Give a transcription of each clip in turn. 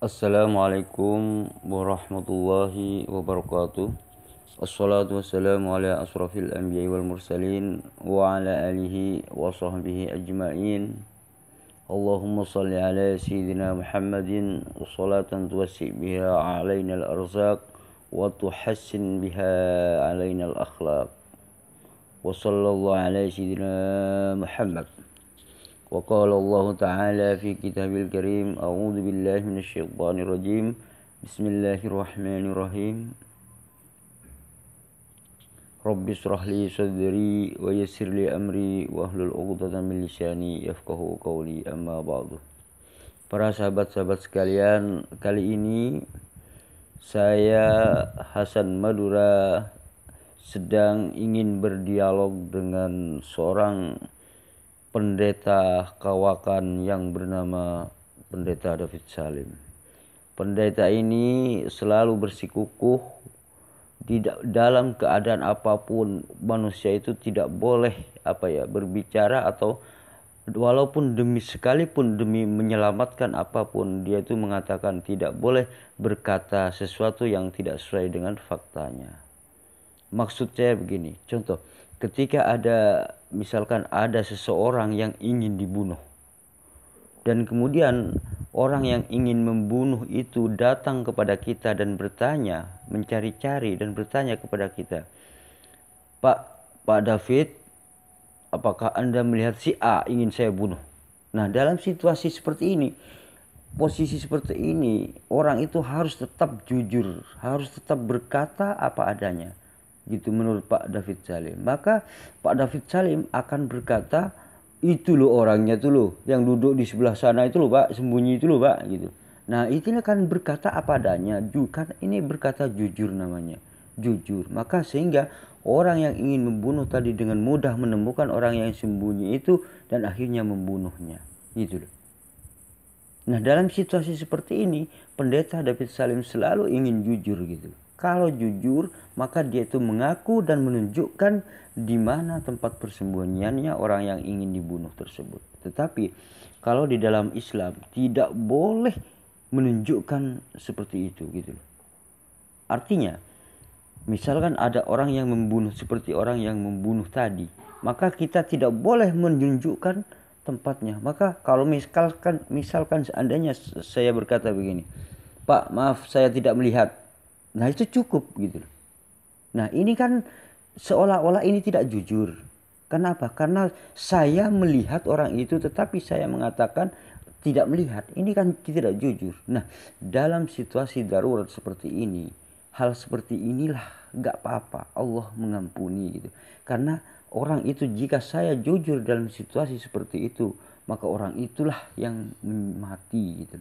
Assalamualaikum warahmatullahi wabarakatuh. Assalatu wassalamu ala asrafil anbiya'i wal mursalin wa ala alihi wa sahbihi ajma'in. Allahumma salli ala sayyidina Muhammadin salatan tuwassi' biha alaina al-arzaq wa tuhassin biha alaina al-akhlaq. Wa sallallahu ala sayyidina Muhammad. وقال الله تعالى في كتابه الكريم أعوذ بالله من الشيطان الرجيم بسم الله الرحمن الرحيم رب اشرح لي صدري ويسر لي أمري واحلل عقدة من لساني يفقهوا قولي أما بعد. Para sahabat-sahabat sekalian, kali ini saya Hasan Madura sedang ingin berdialog dengan seorang pendeta kawakan yang bernama Pendeta David Salim. Pendeta ini selalu bersikukuh dalam keadaan apapun manusia itu tidak boleh berbicara, atau walaupun sekalipun demi menyelamatkan apapun, dia itu mengatakan tidak boleh berkata sesuatu yang tidak sesuai dengan faktanya. Maksud saya begini, contoh, ketika misalkan ada seseorang yang ingin dibunuh, dan kemudian orang yang ingin membunuh itu datang kepada kita dan bertanya, mencari-cari dan bertanya kepada kita, Pak David, apakah Anda melihat si A ingin saya bunuh? Nah, dalam situasi seperti ini, posisi seperti ini, orang itu harus tetap jujur, harus tetap berkata apa adanya. Gitu menurut Pak David Salim. Maka Pak David Salim akan berkata, itu loh orangnya tuh loh, yang duduk di sebelah sana itu loh Pak, sembunyi itu loh Pak, gitu. Nah, itu kan berkata apa adanya, kan ini berkata jujur namanya, jujur. Maka sehingga orang yang ingin membunuh tadi dengan mudah menemukan orang yang sembunyi itu dan akhirnya membunuhnya, gitu loh. Nah, dalam situasi seperti ini, Pendeta David Salim selalu ingin jujur gitu. Kalau jujur, maka dia itu mengaku dan menunjukkan di mana tempat persembunyiannya orang yang ingin dibunuh tersebut. Tetapi kalau di dalam Islam tidak boleh menunjukkan seperti itu gitu. Artinya, misalkan ada orang yang membunuh seperti orang yang membunuh tadi, maka kita tidak boleh menunjukkan tempatnya. Maka kalau misalkan seandainya saya berkata begini, Pak, maaf saya tidak melihat. Nah, itu cukup gitu. Nah, ini kan seolah-olah ini tidak jujur. Kenapa? Karena saya melihat orang itu tetapi saya mengatakan tidak melihat. Ini kan tidak jujur. Nah, dalam situasi darurat seperti ini, hal seperti inilah gak apa-apa, Allah mengampuni gitu. Karena orang itu, jika saya jujur dalam situasi seperti itu, maka orang itulah yang mati gitu.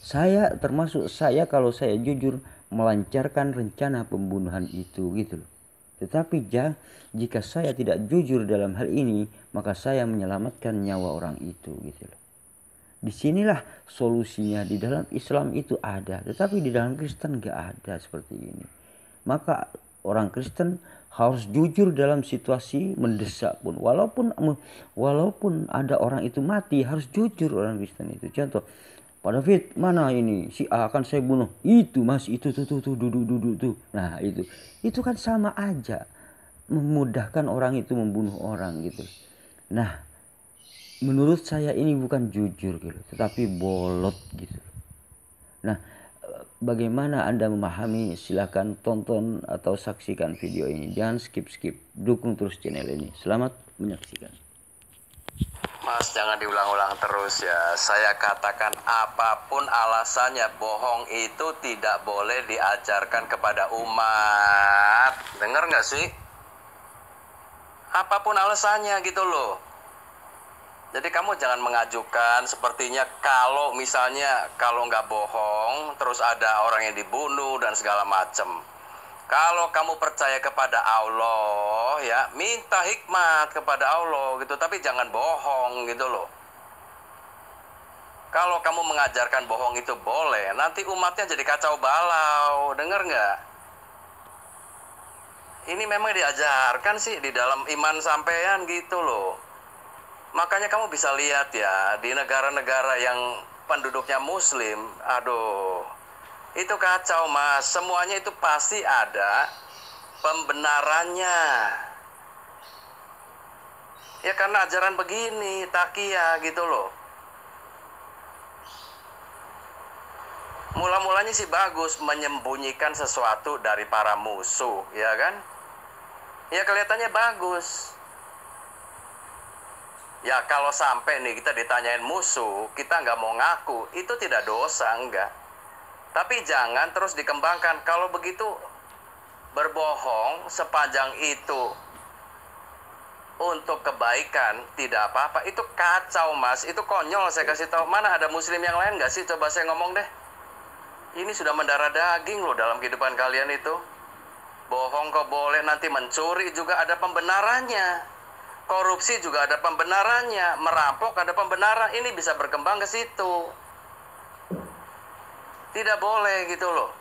Kalau saya jujur melancarkan rencana pembunuhan itu gitu loh. Tetapi jika saya tidak jujur dalam hal ini, maka saya menyelamatkan nyawa orang itu gitu loh. Disinilah solusinya. Di dalam Islam itu ada, tetapi di dalam Kristen gak ada seperti ini. Maka orang Kristen harus jujur dalam situasi mendesak pun, walaupun ada orang itu mati, harus jujur orang Kristen itu. Contoh, Pak David, mana ini si A akan saya bunuh? Itu mas, itu tuh duduk tuh. Nah, itu kan sama aja memudahkan orang itu membunuh orang gitu. Nah, menurut saya ini bukan jujur gitu, tetapi bolot gitu. Nah, bagaimana Anda memahami? Silakan tonton atau saksikan video ini. Jangan skip. Dukung terus channel ini. Selamat menyaksikan. Mas, jangan diulang-ulang terus ya. Saya katakan apapun alasannya, bohong itu tidak boleh diajarkan kepada umat. Dengar nggak sih? Apapun alasannya gitu loh. Jadi kamu jangan mengajukan sepertinya kalau nggak bohong, terus ada orang yang dibunuh dan segala macam. Kalau kamu percaya kepada Allah, ya minta hikmat kepada Allah gitu, tapi jangan bohong gitu loh. Kalau kamu mengajarkan bohong itu boleh, nanti umatnya jadi kacau balau, dengar nggak? Ini memang diajarkan sih di dalam iman sampean gitu loh. Makanya kamu bisa lihat ya, di negara-negara yang penduduknya muslim, aduh, itu kacau mas. Semuanya itu pasti ada pembenarannya. Ya karena ajaran begini, takiyah gitu loh. Mula-mulanya sih bagus menyembunyikan sesuatu dari para musuh, ya kan? Ya kelihatannya bagus. Ya kalau sampai nih kita ditanyain musuh, kita nggak mau ngaku, itu tidak dosa, enggak. Tapi jangan terus dikembangkan. Kalau begitu berbohong sepanjang itu untuk kebaikan, tidak apa-apa. Itu kacau mas, itu konyol. Saya kasih tahu, mana ada muslim yang lain nggak sih? Coba saya ngomong deh. Ini sudah mendarah daging loh dalam kehidupan kalian itu. Bohong kok boleh, nanti mencuri juga ada pembenarannya. Korupsi juga ada pembenarannya. Merampok ada pembenaran. Ini bisa berkembang ke situ. Tidak boleh gitu loh.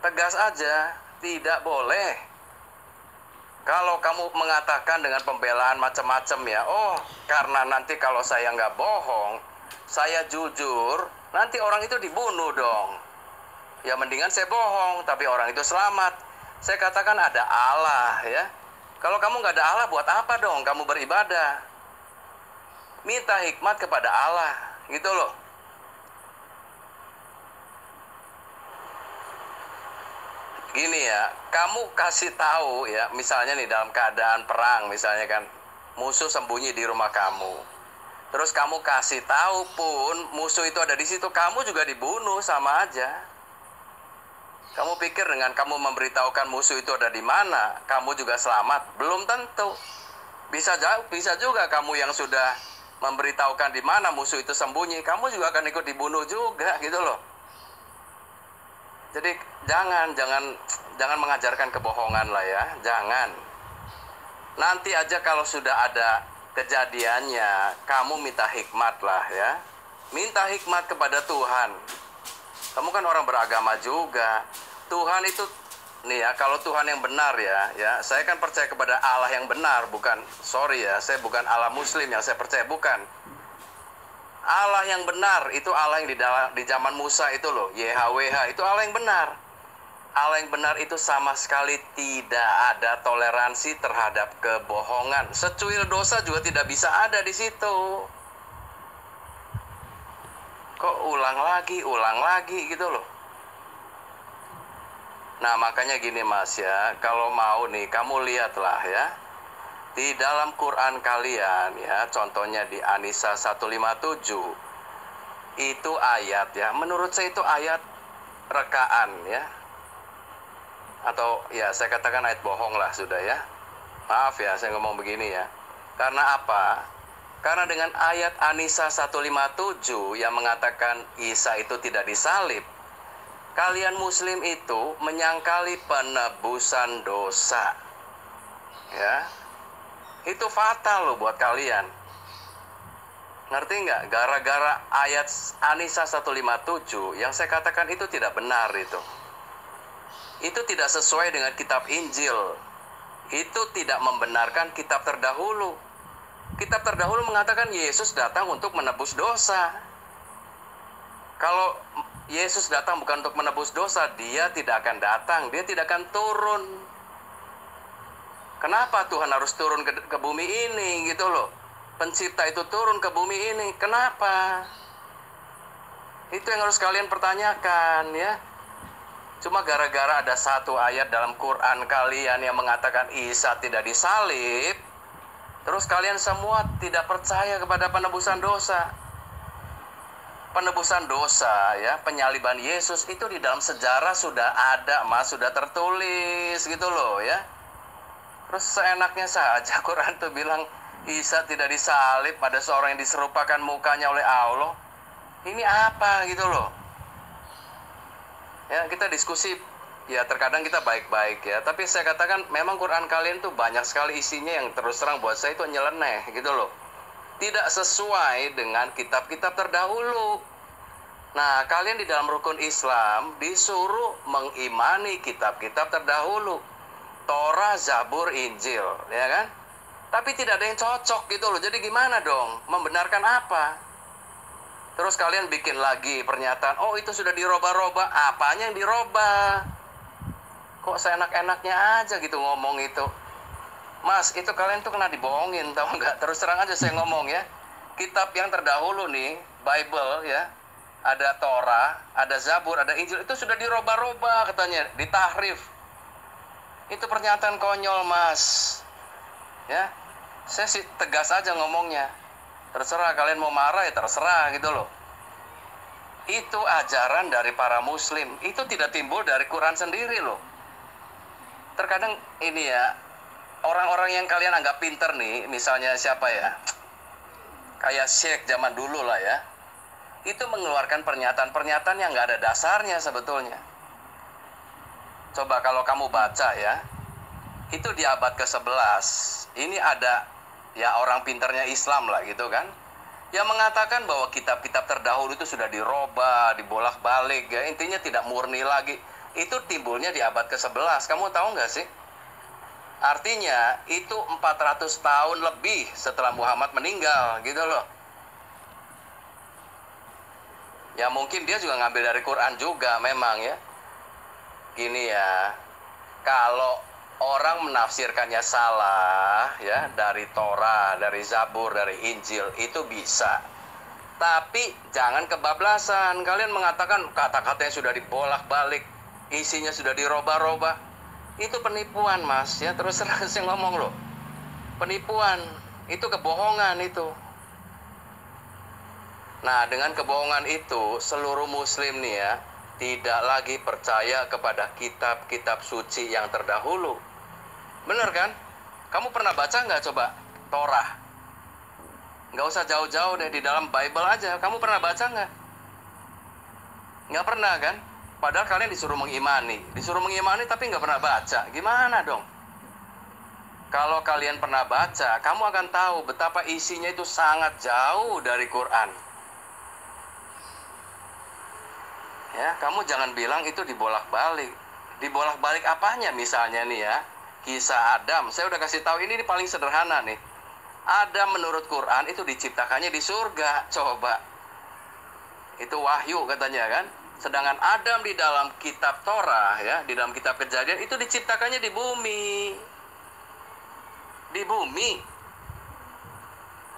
Tegas aja, tidak boleh. Kalau kamu mengatakan dengan pembelaan macam-macam ya, oh karena nanti kalau saya nggak bohong, saya jujur, nanti orang itu dibunuh dong. Ya mendingan saya bohong, tapi orang itu selamat. Saya katakan ada Allah ya. Kalau kamu nggak ada Allah, buat apa dong kamu beribadah? Minta hikmat kepada Allah, gitu loh. Gini ya, kamu kasih tahu ya, misalnya nih dalam keadaan perang, misalnya kan, musuh sembunyi di rumah kamu. Terus kamu kasih tahu pun musuh itu ada di situ, kamu juga dibunuh, sama aja. Kamu pikir dengan kamu memberitahukan musuh itu ada di mana, kamu juga selamat? Belum tentu. Bisa juga kamu yang sudah memberitahukan di mana musuh itu sembunyi, kamu juga akan ikut dibunuh juga, gitu loh. Jadi jangan mengajarkan kebohongan lah ya, jangan. Nanti aja kalau sudah ada kejadiannya, kamu minta hikmat lah ya. Minta hikmat kepada Tuhan. Kamu kan orang beragama juga. Tuhan itu nih ya, kalau Tuhan yang benar ya, saya kan percaya kepada Allah yang benar, bukan, sorry ya, saya bukan Allah Muslim yang saya percaya, bukan. Allah yang benar itu Allah yang di zaman Musa itu loh, YHWH itu Allah yang benar. Allah yang benar itu sama sekali tidak ada toleransi terhadap kebohongan. Secuil dosa juga tidak bisa ada di situ. Kok ulang lagi gitu loh. Nah makanya gini mas ya, kalau mau nih kamu lihatlah ya. Di dalam Quran kalian ya, contohnya di An-Nisa 157, itu ayat ya, menurut saya itu ayat rekaan ya. Atau ya saya katakan ayat bohong lah sudah ya. Maaf ya saya ngomong begini ya. Karena apa? Karena dengan ayat An-Nisa 157 yang mengatakan Isa itu tidak disalib, kalian muslim itu menyangkali penebusan dosa. Ya. Itu fatal loh buat kalian. Ngerti nggak? Gara-gara ayat An-Nisa 157 yang saya katakan itu tidak benar itu. Itu tidak sesuai dengan kitab Injil. Itu tidak membenarkan kitab terdahulu. Kitab terdahulu mengatakan Yesus datang untuk menebus dosa. Kalau Yesus datang bukan untuk menebus dosa, dia tidak akan datang, dia tidak akan turun. Kenapa Tuhan harus turun ke bumi ini gitu loh? Pencipta itu turun ke bumi ini. Kenapa? Itu yang harus kalian pertanyakan ya. Cuma gara-gara ada satu ayat dalam Quran kalian yang mengatakan Isa tidak disalib, terus kalian semua tidak percaya kepada penebusan dosa. Penebusan dosa ya, penyaliban Yesus itu di dalam sejarah sudah ada, mas, sudah tertulis gitu loh ya. Terus seenaknya saja Quran tuh bilang Isa tidak disalib, ada seorang yang diserupakan mukanya oleh Allah. Ini apa gitu loh. Ya kita diskusi, ya terkadang kita baik-baik ya. Tapi saya katakan memang Quran kalian tuh banyak sekali isinya yang terus terang buat saya itu nyeleneh gitu loh. Tidak sesuai dengan kitab-kitab terdahulu. Nah kalian di dalam rukun Islam disuruh mengimani kitab-kitab terdahulu. Torah, Zabur, Injil, ya kan? Tapi tidak ada yang cocok gitu loh. Jadi gimana dong? Membenarkan apa? Terus kalian bikin lagi pernyataan, oh itu sudah dirobah-robah. Apanya yang dirobah? Kok seenak-enaknya aja gitu ngomong itu. Mas, itu kalian tuh kena dibohongin, tahu nggak? Terus terang aja saya ngomong ya. Kitab yang terdahulu nih, Bible ya, ada Torah, ada Zabur, ada Injil, itu sudah dirobah-robah katanya, ditahrif. Itu pernyataan konyol, Mas. Ya, saya sih tegas aja ngomongnya. Terserah kalian mau marah ya terserah gitu loh. Itu ajaran dari para muslim. Itu tidak timbul dari Quran sendiri loh. Terkadang ini ya, orang-orang yang kalian anggap pinter nih, misalnya siapa ya, kayak Syekh zaman dulu lah ya, itu mengeluarkan pernyataan-pernyataan yang nggak ada dasarnya sebetulnya. Coba kalau kamu baca ya, itu di abad ke-11, ini ada ya orang pinternya Islam lah gitu kan, yang mengatakan bahwa kitab-kitab terdahulu itu sudah dirobah, dibolak-balik ya, intinya tidak murni lagi. Itu timbulnya di abad ke-11, kamu tahu nggak sih? Artinya itu 400 tahun lebih setelah Muhammad meninggal gitu loh. Ya mungkin dia juga ngambil dari Quran juga memang ya. Gini ya, kalau orang menafsirkannya salah ya, dari Torah, dari Zabur, dari Injil, itu bisa. Tapi jangan kebablasan. Kalian mengatakan kata-katanya sudah dibolak-balik, isinya sudah dirobah-robah. Itu penipuan, Mas ya, terus terang saya ngomong loh. Penipuan, itu kebohongan itu. Nah, dengan kebohongan itu, seluruh muslim nih ya, tidak lagi percaya kepada kitab-kitab suci yang terdahulu. Bener kan? Kamu pernah baca nggak coba Torah? Nggak usah jauh-jauh deh, di dalam Bible aja. Kamu pernah baca nggak? Nggak pernah kan? Padahal kalian disuruh mengimani. Disuruh mengimani tapi nggak pernah baca. Gimana dong? Kalau kalian pernah baca, kamu akan tahu betapa isinya itu sangat jauh dari Quran. Ya, kamu jangan bilang itu dibolak-balik. Dibolak-balik apanya misalnya nih ya? Kisah Adam, saya udah kasih tahu ini paling sederhana nih. Adam menurut Quran itu diciptakannya di surga, coba. Itu wahyu katanya kan. Sedangkan Adam di dalam kitab Torah ya, di dalam kitab Kejadian itu diciptakannya di bumi. Di bumi.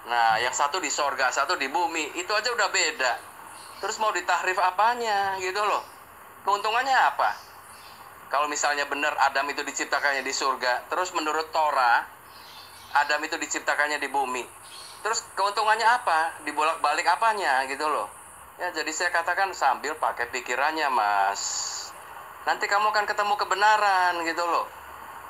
Nah, yang satu di sorga, satu di bumi. Itu aja udah beda. Terus mau ditahrif apanya gitu loh. Keuntungannya apa? Kalau misalnya benar Adam itu diciptakannya di surga, terus menurut Torah Adam itu diciptakannya di bumi, terus keuntungannya apa? Dibolak-balik apanya gitu loh. Ya, jadi saya katakan sambil pakai pikirannya, Mas. Nanti kamu akan ketemu kebenaran gitu loh.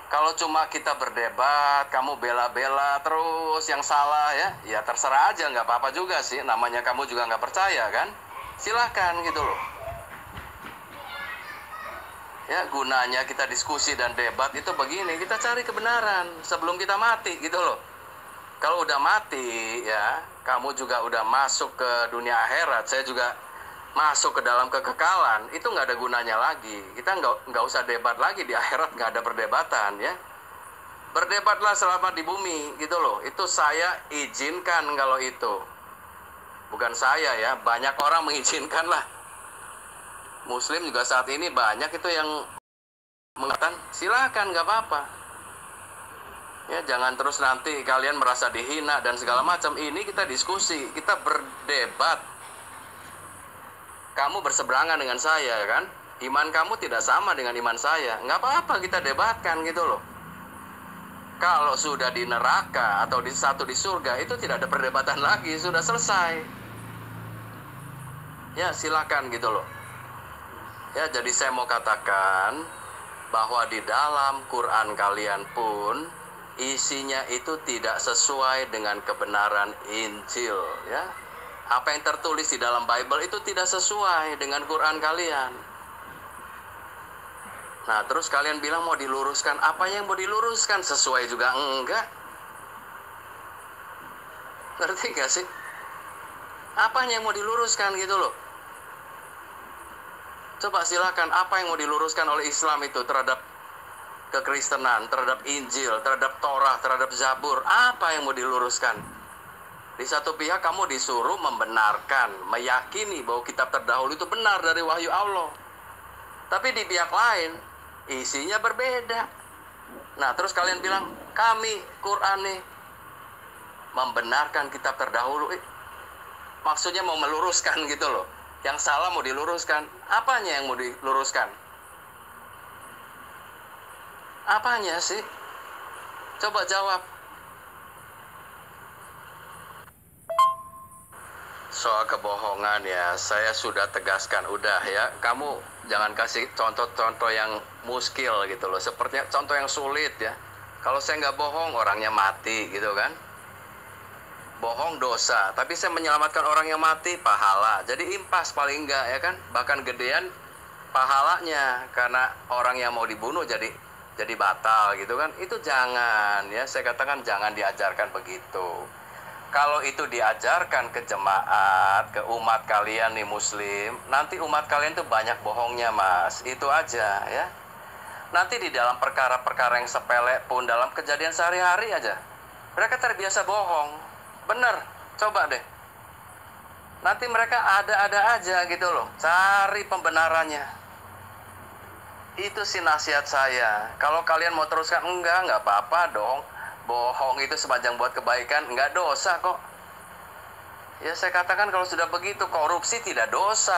Kalau cuma kita berdebat, kamu bela-bela terus yang salah ya, ya terserah aja, nggak apa-apa juga sih. Namanya kamu juga nggak percaya kan? Silahkan gitu loh. Ya, gunanya kita diskusi dan debat itu begini, kita cari kebenaran sebelum kita mati gitu loh. Kalau udah mati ya, kamu juga udah masuk ke dunia akhirat, saya juga masuk ke dalam kekekalan, itu nggak ada gunanya lagi. Kita nggak usah debat lagi di akhirat, nggak ada perdebatan ya. Berdebatlah selama di bumi gitu loh. Itu saya izinkan kalau itu. Bukan saya ya, banyak orang mengizinkan lah. Muslim juga saat ini banyak itu yang mengatakan silakan nggak apa-apa. Ya, jangan terus nanti kalian merasa dihina dan segala macam. Ini kita diskusi, kita berdebat. Kamu berseberangan dengan saya kan? Iman kamu tidak sama dengan iman saya. Nggak apa-apa kita debatkan gitu loh. Kalau sudah di neraka atau di satu di surga, itu tidak ada perdebatan lagi, sudah selesai. Ya, silakan gitu loh. Ya, jadi saya mau katakan bahwa di dalam Quran kalian pun isinya itu tidak sesuai dengan kebenaran Injil ya. Apa yang tertulis di dalam Bible itu tidak sesuai dengan Quran kalian. Nah, terus kalian bilang mau diluruskan. Apa yang mau diluruskan? Sesuai juga enggak. Ngerti gak sih? Apa yang mau diluruskan gitu loh. Coba silakan, apa yang mau diluruskan oleh Islam itu terhadap kekristenan, terhadap Injil, terhadap Torah, terhadap Zabur? Apa yang mau diluruskan? Di satu pihak kamu disuruh membenarkan, meyakini bahwa kitab terdahulu itu benar dari wahyu Allah. Tapi di pihak lain, isinya berbeda. Nah, terus kalian bilang, kami Quran nih membenarkan kitab terdahulu. Maksudnya mau meluruskan gitu loh. Yang salah mau diluruskan. Apanya yang mau diluruskan? Apanya sih? Coba jawab. Soal kebohongan ya, saya sudah tegaskan, udah ya. Kamu jangan kasih contoh-contoh yang muskil gitu loh. Sepertinya contoh yang sulit ya. Kalau saya nggak bohong, orangnya mati gitu kan. Bohong dosa, tapi saya menyelamatkan orang yang mati, pahala. Jadi impas paling enggak ya kan. Bahkan gedean pahalanya, karena orang yang mau dibunuh jadi batal gitu kan. Itu jangan ya, saya katakan jangan diajarkan begitu. Kalau itu diajarkan ke jemaat, ke umat kalian nih muslim, nanti umat kalian tuh banyak bohongnya mas. Itu aja ya. Nanti di dalam perkara-perkara yang sepele pun, dalam kejadian sehari-hari aja, mereka terbiasa bohong. Bener, coba deh. Nanti mereka ada-ada aja gitu loh, cari pembenarannya. Itu sih nasihat saya. Kalau kalian mau teruskan, enggak apa-apa dong. Bohong itu sepanjang buat kebaikan, enggak dosa kok. Ya saya katakan kalau sudah begitu, korupsi tidak dosa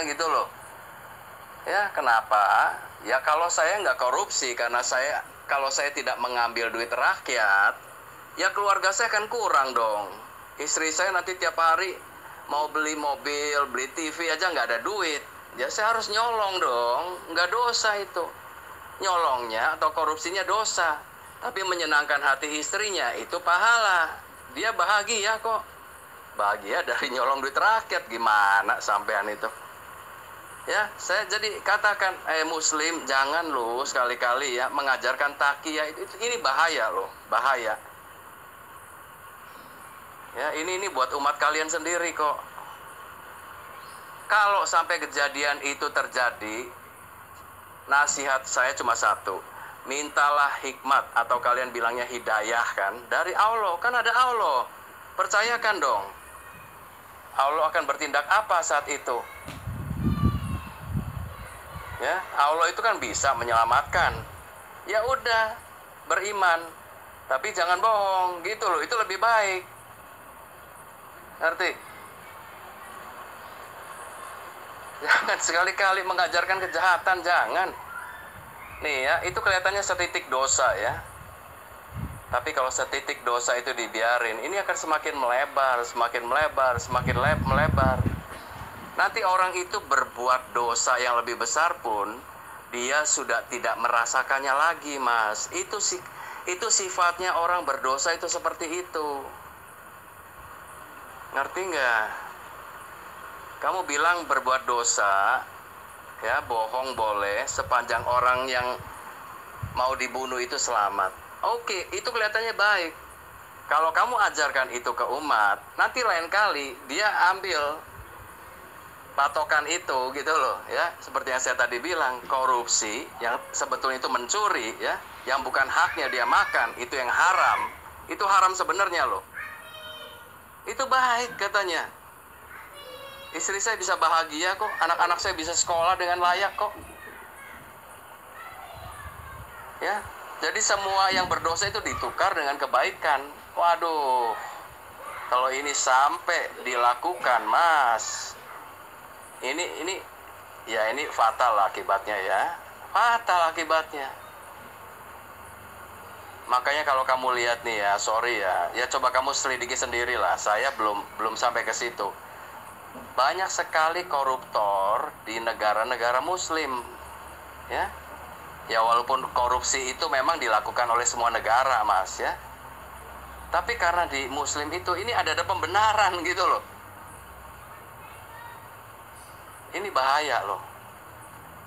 gitu loh. Ya kenapa? Ya kalau saya enggak korupsi, karena kalau saya tidak mengambil duit rakyat, ya keluarga saya kan kurang dong. Istri saya nanti tiap hari mau beli mobil, beli TV aja nggak ada duit. Ya saya harus nyolong dong, nggak dosa itu. Nyolongnya atau korupsinya dosa. Tapi menyenangkan hati istrinya itu pahala. Dia bahagia kok. Bahagia dari nyolong duit rakyat. Gimana sampean itu? Ya, saya jadi katakan, muslim jangan lu sekali-kali ya mengajarkan taqiyah ini bahaya loh, bahaya. Ya, ini buat umat kalian sendiri kok. Kalau sampai kejadian itu terjadi, nasihat saya cuma satu. Mintalah hikmat, atau kalian bilangnya hidayah kan, dari Allah. Kan ada Allah. Percayakan dong. Allah akan bertindak apa saat itu? Ya, Allah itu kan bisa menyelamatkan. Ya udah, beriman. Tapi jangan bohong, gitu loh. Itu lebih baik. Ngerti? Jangan sekali-kali mengajarkan kejahatan, jangan. Nih ya, itu kelihatannya setitik dosa ya. Tapi kalau setitik dosa itu dibiarin, ini akan semakin melebar, semakin melebar, semakin melebar. Nanti orang itu berbuat dosa yang lebih besar pun, dia sudah tidak merasakannya lagi, mas. Itu sifatnya orang berdosa itu seperti itu. Ngerti nggak? Kamu bilang berbuat dosa, ya bohong boleh, sepanjang orang yang mau dibunuh itu selamat. Oke, itu kelihatannya baik. Kalau kamu ajarkan itu ke umat, nanti lain kali dia ambil patokan itu gitu loh ya. Seperti yang saya tadi bilang, korupsi yang sebetulnya itu mencuri ya, yang bukan haknya dia makan, itu yang haram. Itu haram sebenarnya loh. Itu baik katanya. Istri saya bisa bahagia kok, anak-anak saya bisa sekolah dengan layak kok. Ya, jadi semua yang berdosa itu ditukar dengan kebaikan. Waduh, kalau ini sampai dilakukan, mas, ini fatal akibatnya ya, fatal akibatnya. Makanya kalau kamu lihat nih ya, sorry ya coba kamu selidiki sendiri lah. Saya belum sampai ke situ. Banyak sekali koruptor di negara-negara muslim ya. Ya walaupun korupsi itu memang dilakukan oleh semua negara mas ya, tapi karena di muslim itu ini ada pembenaran gitu loh. Ini bahaya loh.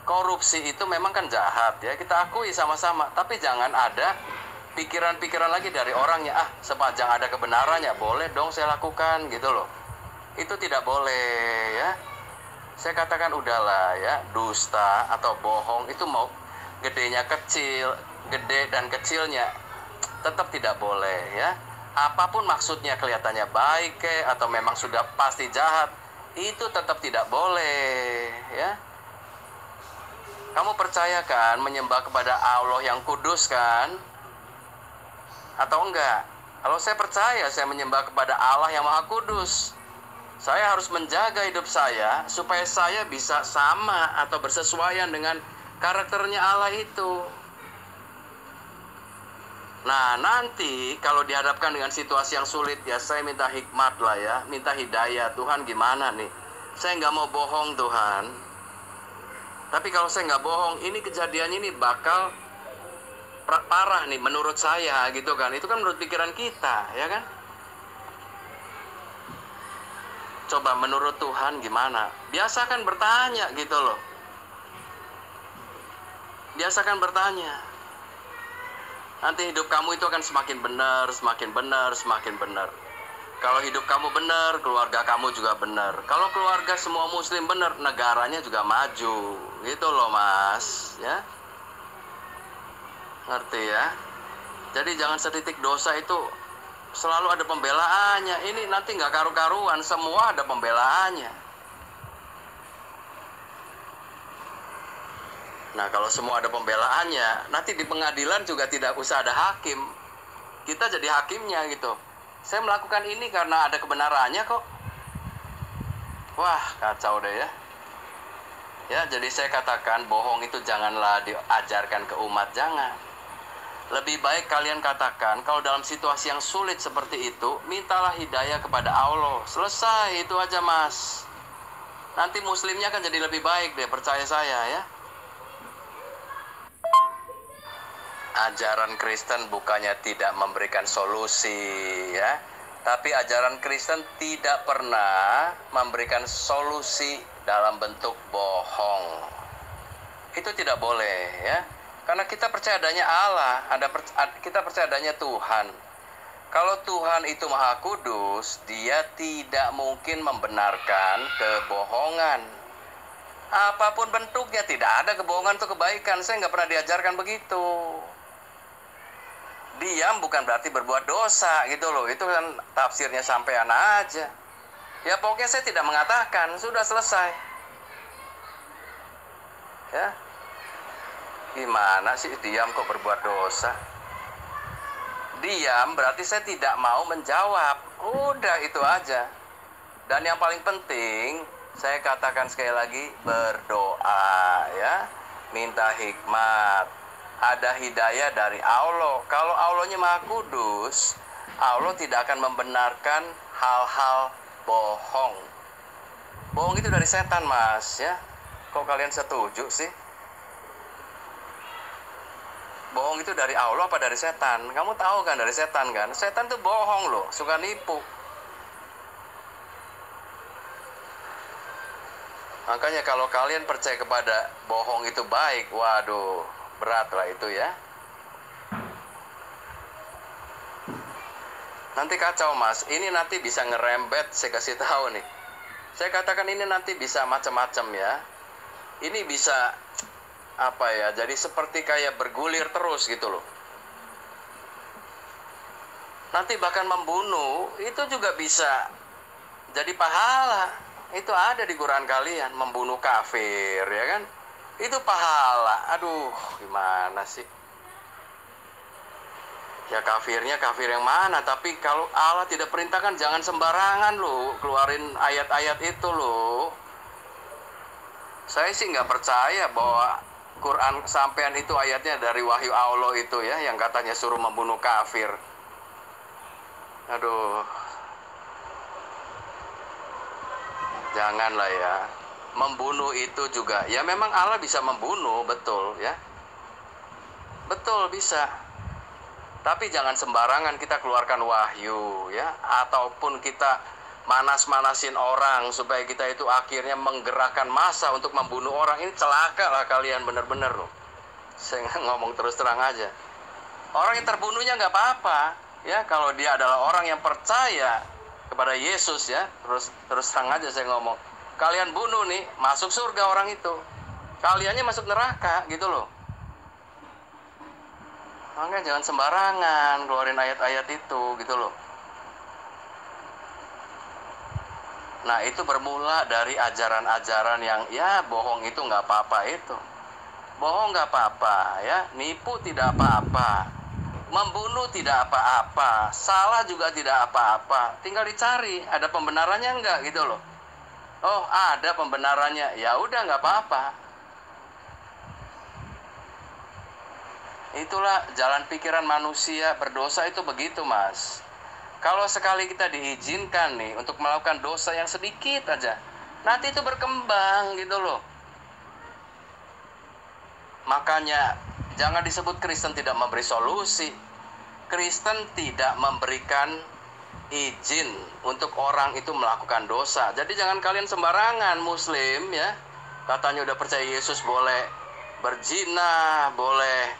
Korupsi itu memang kan jahat ya, kita akui sama-sama. Tapi jangan ada pikiran-pikiran lagi dari orangnya, sepanjang ada kebenarannya boleh dong saya lakukan gitu loh. Itu tidak boleh ya. Saya katakan udahlah ya, dusta atau bohong itu mau gedenya kecil, gede dan kecilnya tetap tidak boleh ya. apapun maksudnya, kelihatannya baik atau memang sudah pasti jahat, itu tetap tidak boleh, ya. Kamu percaya kan menyembah kepada Allah yang kudus kan? Atau enggak? Kalau saya percaya, saya menyembah kepada Allah yang Maha Kudus. Saya harus menjaga hidup saya supaya saya bisa sama atau bersesuaian dengan karakternya Allah itu. Nah, nanti kalau dihadapkan dengan situasi yang sulit, ya saya minta hikmat lah ya, minta hidayah. Tuhan gimana nih? Saya nggak mau bohong Tuhan. Tapi kalau saya nggak bohong, ini kejadiannya ini bakal parah nih menurut saya gitu kan. Itu kan menurut pikiran kita, ya kan? Coba menurut Tuhan gimana? Biasakan bertanya gitu loh. Biasakan bertanya. Nanti hidup kamu itu akan semakin benar, semakin benar, semakin benar. Kalau hidup kamu benar, keluarga kamu juga benar. Kalau keluarga semua muslim benar, negaranya juga maju. Gitu loh Mas, ya. Ngerti ya? Jadi jangan setitik dosa itu selalu ada pembelaannya. Ini nanti nggak karu-karuan, semua ada pembelaannya. Nah, kalau semua ada pembelaannya, nanti di pengadilan juga tidak usah ada hakim. Kita jadi hakimnya gitu. Saya melakukan ini karena ada kebenarannya kok. Wah, kacau deh ya. Ya, jadi saya katakan bohong itu janganlah diajarkan ke umat, jangan. Lebih baik kalian katakan, kalau dalam situasi yang sulit seperti itu, mintalah hidayah kepada Allah. Selesai, itu aja Mas. Nanti muslimnya akan jadi lebih baik deh, percaya saya ya. Ajaran Kristen bukannya tidak memberikan solusi ya, tapi ajaran Kristen tidak pernah memberikan solusi dalam bentuk bohong. Itu tidak boleh ya, karena kita percaya adanya Allah, kita percaya adanya Tuhan. Kalau Tuhan itu Maha Kudus, Dia tidak mungkin membenarkan kebohongan. Apapun bentuknya, tidak ada kebohongan itu kebaikan. Saya nggak pernah diajarkan begitu. Diam bukan berarti berbuat dosa gitu loh. Itu kan tafsirnya sampean aja. Ya pokoknya saya tidak mengatakan, sudah selesai. Ya. Gimana sih diam kok berbuat dosa? Diam berarti saya tidak mau menjawab. Udah itu aja. Dan yang paling penting, saya katakan sekali lagi, berdoa ya. Minta hikmat. Ada hidayah dari Allah. Kalau Allahnya Maha Kudus, Allah tidak akan membenarkan hal-hal bohong. Bohong itu dari setan Mas ya. Kok kalian setuju sih? Bohong itu dari Allah apa dari setan? Kamu tahu kan dari setan kan? Setan tuh bohong loh, suka nipu. Makanya kalau kalian percaya kepada bohong itu baik, waduh, berat lah itu ya. Nanti kacau Mas, ini nanti bisa ngerembet, saya kasih tahu nih. Saya katakan ini nanti bisa macam-macam ya. Ini bisa apa ya, jadi seperti kayak bergulir terus gitu loh. Nanti bahkan membunuh, itu juga bisa jadi pahala. Itu ada di Quran kalian, membunuh kafir ya kan. Itu pahala. Aduh, gimana sih? Ya kafirnya kafir yang mana? Tapi kalau Allah tidak perintahkan, jangan sembarangan loh keluarin ayat-ayat itu loh. Saya sih nggak percaya bahwa Quran sampean itu ayatnya dari wahyu Allah itu ya, yang katanya suruh membunuh kafir. Aduh. Janganlah ya. Membunuh itu juga, ya memang Allah bisa membunuh, betul ya. Betul bisa. Tapi jangan sembarangan kita keluarkan wahyu ya, ataupun kita manas-manasin orang supaya kita itu akhirnya menggerakkan massa untuk membunuh orang. Ini celaka lah kalian bener-bener loh. Saya ngomong terus terang aja. Orang yang terbunuhnya nggak apa-apa ya, kalau dia adalah orang yang percaya kepada Yesus ya, terus terang aja saya ngomong. Kalian bunuh nih, masuk surga orang itu. Kaliannya masuk neraka gitu loh. Makanya jangan sembarangan keluarin ayat-ayat itu gitu loh. Nah itu bermula dari ajaran-ajaran yang ya bohong itu nggak apa-apa itu. Bohong nggak apa-apa ya, nipu tidak apa-apa, membunuh tidak apa-apa, salah juga tidak apa-apa. Tinggal dicari ada pembenarannya nggak gitu loh. Oh ada pembenarannya, ya udah nggak apa-apa. Itulah jalan pikiran manusia berdosa itu begitu mas. Kalau sekali kita diizinkan nih untuk melakukan dosa yang sedikit aja, nanti itu berkembang gitu loh. Makanya jangan disebut Kristen tidak memberi solusi. Kristen tidak memberikan izin untuk orang itu melakukan dosa. Jadi jangan kalian sembarangan muslim ya. Katanya udah percaya Yesus boleh berzina, boleh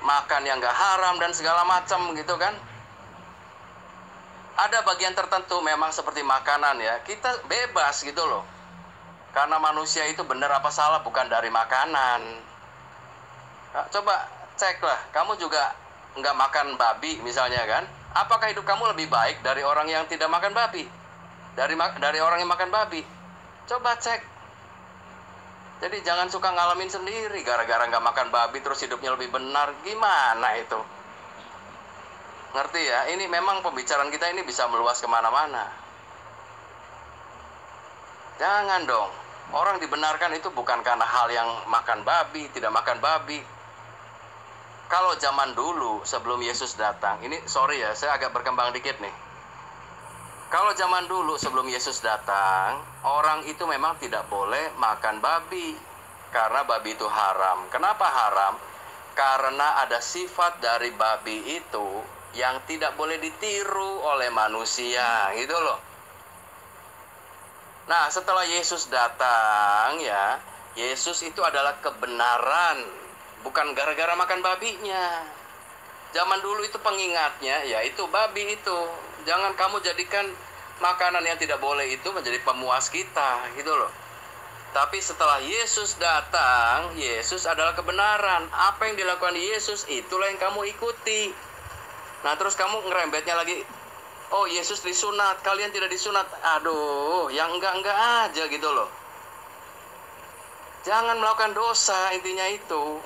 makan yang gak haram dan segala macam gitu kan. Ada bagian tertentu memang seperti makanan ya, kita bebas gitu loh. Karena manusia itu benar apa salah bukan dari makanan. Nah, coba ceklah, kamu juga nggak makan babi misalnya kan. Apakah hidup kamu lebih baik dari orang yang tidak makan babi? Dari orang yang makan babi? Coba cek. Jadi jangan suka ngalamin sendiri gara-gara nggak makan babi terus hidupnya lebih benar. Gimana itu? Ngerti ya? Ini memang pembicaraan kita ini bisa meluas kemana-mana. Jangan dong. Orang dibenarkan itu bukan karena hal yang makan babi, tidak makan babi. Kalau zaman dulu sebelum Yesus datang, ini sorry ya, saya agak berkembang dikit nih. Kalau zaman dulu sebelum Yesus datang, orang itu memang tidak boleh makan babi. Karena babi itu haram. Kenapa haram? Karena ada sifat dari babi itu yang tidak boleh ditiru oleh manusia, gitu loh. Nah, setelah Yesus datang ya, Yesus itu adalah kebenaran, bukan gara-gara makan babinya. Zaman dulu itu pengingatnya, ya itu babi itu. Jangan kamu jadikan makanan yang tidak boleh itu menjadi pemuas kita, gitu loh. Tapi setelah Yesus datang, Yesus adalah kebenaran. Apa yang dilakukan Yesus, itulah yang kamu ikuti. Nah terus kamu ngerembetnya lagi, oh Yesus disunat, kalian tidak disunat. Aduh, yang enggak-enggak aja gitu loh. Jangan melakukan dosa, intinya itu.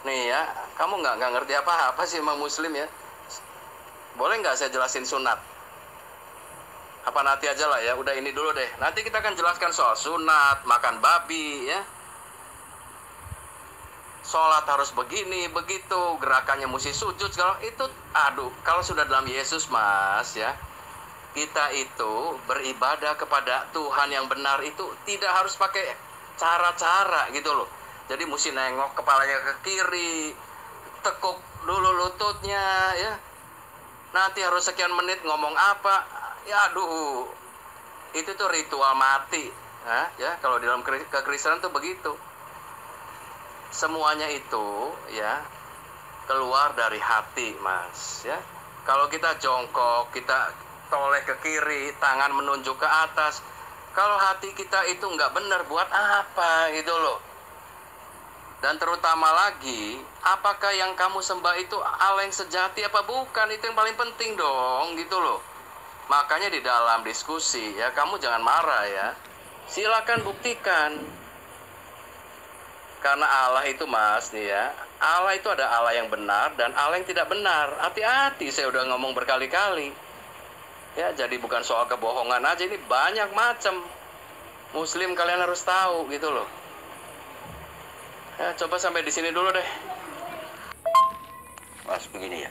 Nih ya, kamu nggak ngerti apa-apa sih emang muslim ya. Boleh nggak saya jelasin sunat? Apa nanti aja lah ya, udah ini dulu deh. Nanti kita akan jelaskan soal sunat, makan babi ya. Sholat harus begini, begitu, gerakannya mesti sujud, segala itu, aduh, kalau sudah dalam Yesus mas ya, kita itu beribadah kepada Tuhan yang benar itu tidak harus pakai cara-cara gitu loh. Jadi mesti nengok kepalanya ke kiri, tekuk dulu lututnya ya. Nanti harus sekian menit ngomong apa, ya aduh, itu tuh ritual mati, ya kalau di dalam kekristenan tuh begitu. Semuanya itu ya keluar dari hati mas ya. Kalau kita jongkok, kita toleh ke kiri, tangan menunjuk ke atas, kalau hati kita itu nggak benar, buat apa gitu loh. Dan terutama lagi, apakah yang kamu sembah itu Allah yang sejati apa bukan, itu yang paling penting dong gitu loh. Makanya di dalam diskusi ya, kamu jangan marah ya, silakan buktikan. Karena Allah itu mas nih ya, Allah itu ada Allah yang benar dan Allah yang tidak benar. Hati-hati, saya udah ngomong berkali-kali. Ya, jadi bukan soal kebohongan aja, ini banyak macam. Muslim kalian harus tahu gitu loh. Ya, coba sampai di sini dulu deh. Mas begini ya.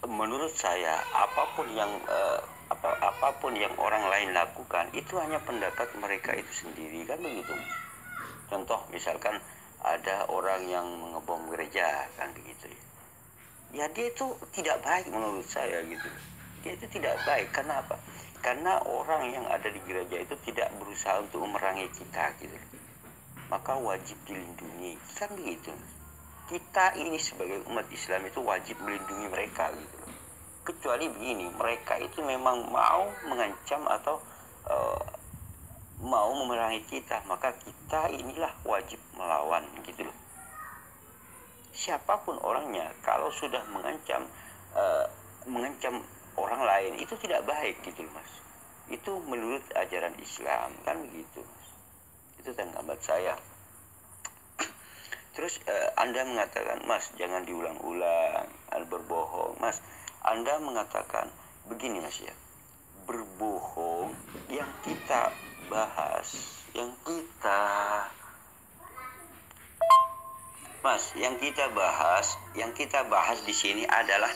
Menurut saya apapun yang orang lain lakukan itu hanya pendapat mereka itu sendiri, kan begitu. Contoh misalkan ada orang yang mengebom gereja kan begitu ya, dia itu tidak baik menurut saya gitu. Dia itu tidak baik. Karena apa? Karena orang yang ada di gereja itu tidak berusaha untuk memerangi kita gitu. Maka wajib dilindungi, kan begitu. Kita ini sebagai umat Islam itu wajib melindungi mereka gitu. Kecuali begini, mereka itu memang mau mengancam atau mau memerangi kita, maka kita inilah wajib melawan gitu loh. siapapun orangnya, kalau sudah mengancam orang lain itu tidak baik gitu loh Mas. Itu menurut ajaran Islam kan begitu Mas. Itu tanggapan saya. Terus Anda mengatakan, Mas, jangan diulang-ulang, berbohong. Mas, Anda mengatakan begini Mas ya, berbohong yang kita bahas, yang kita bahas di sini adalah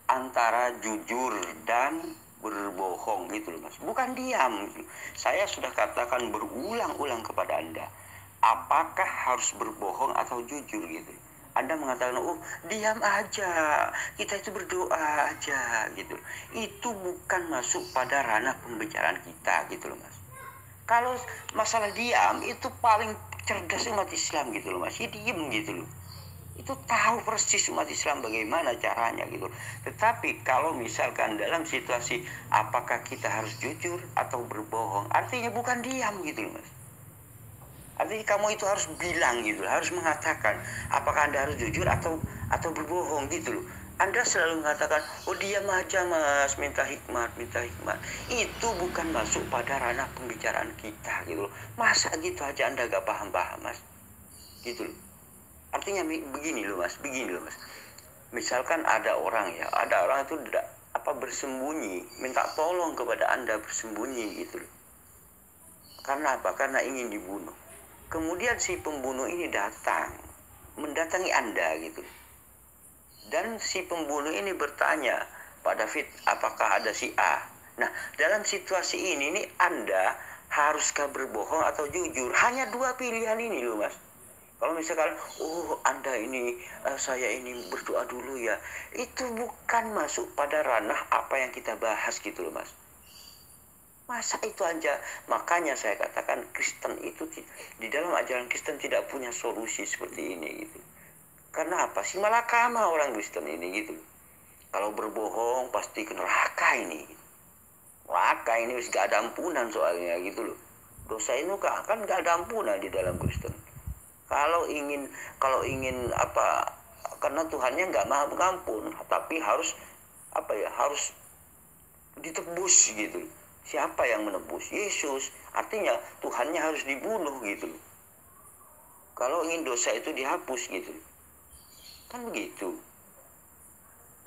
antara jujur dan berbohong gitu loh Mas. Bukan diam gitu. Saya sudah katakan berulang-ulang kepada Anda, apakah harus berbohong atau jujur gitu. Anda mengatakan, oh diam aja, kita itu berdoa aja gitu. Itu bukan masuk pada ranah pembicaraan kita gitu loh Mas. Kalau masalah diam itu paling cerdas umat Islam gitu loh Mas. Ya diem gitu loh. Itu tahu persis umat Islam bagaimana caranya gitu. Tetapi kalau misalkan dalam situasi apakah kita harus jujur atau berbohong, artinya bukan diam gitu loh Mas. Artinya kamu itu harus bilang gitu, harus mengatakan apakah Anda harus jujur atau berbohong gitu loh. Anda selalu mengatakan, oh diam aja Mas, minta hikmat. Itu bukan masuk pada ranah pembicaraan kita gitu loh. Masa gitu aja Anda gak paham-paham Mas? Gitu loh. Artinya begini loh Mas. Misalkan ada orang itu bersembunyi, minta tolong kepada Anda bersembunyi gitu loh. Karena apa? Karena ingin dibunuh. Kemudian si pembunuh ini mendatangi Anda gitu. Dan si pembunuh ini bertanya, Pak David, apakah ada si A? Nah, dalam situasi ini nih Anda haruskah berbohong atau jujur? Hanya dua pilihan ini loh Mas. Kalau misalkan, saya ini berdoa dulu ya, itu bukan masuk pada ranah apa yang kita bahas gitu loh Mas. Masa itu aja? Makanya saya katakan Kristen itu di dalam ajaran Kristen tidak punya solusi seperti ini gitu. Karena apa? Si malakama orang Kristen ini gitu. Kalau berbohong pasti ke neraka ini. Neraka ini gak ada ampunan soalnya gitu loh. Dosa itu kan gak ada ampunan di dalam Kristen. Kalau ingin karena Tuhannya nggak maha pengampun, tapi harus ditebus gitu. Siapa yang menebus? Yesus. Artinya Tuhannya harus dibunuh gitu. Kalau ingin dosa itu dihapus gitu, kan begitu.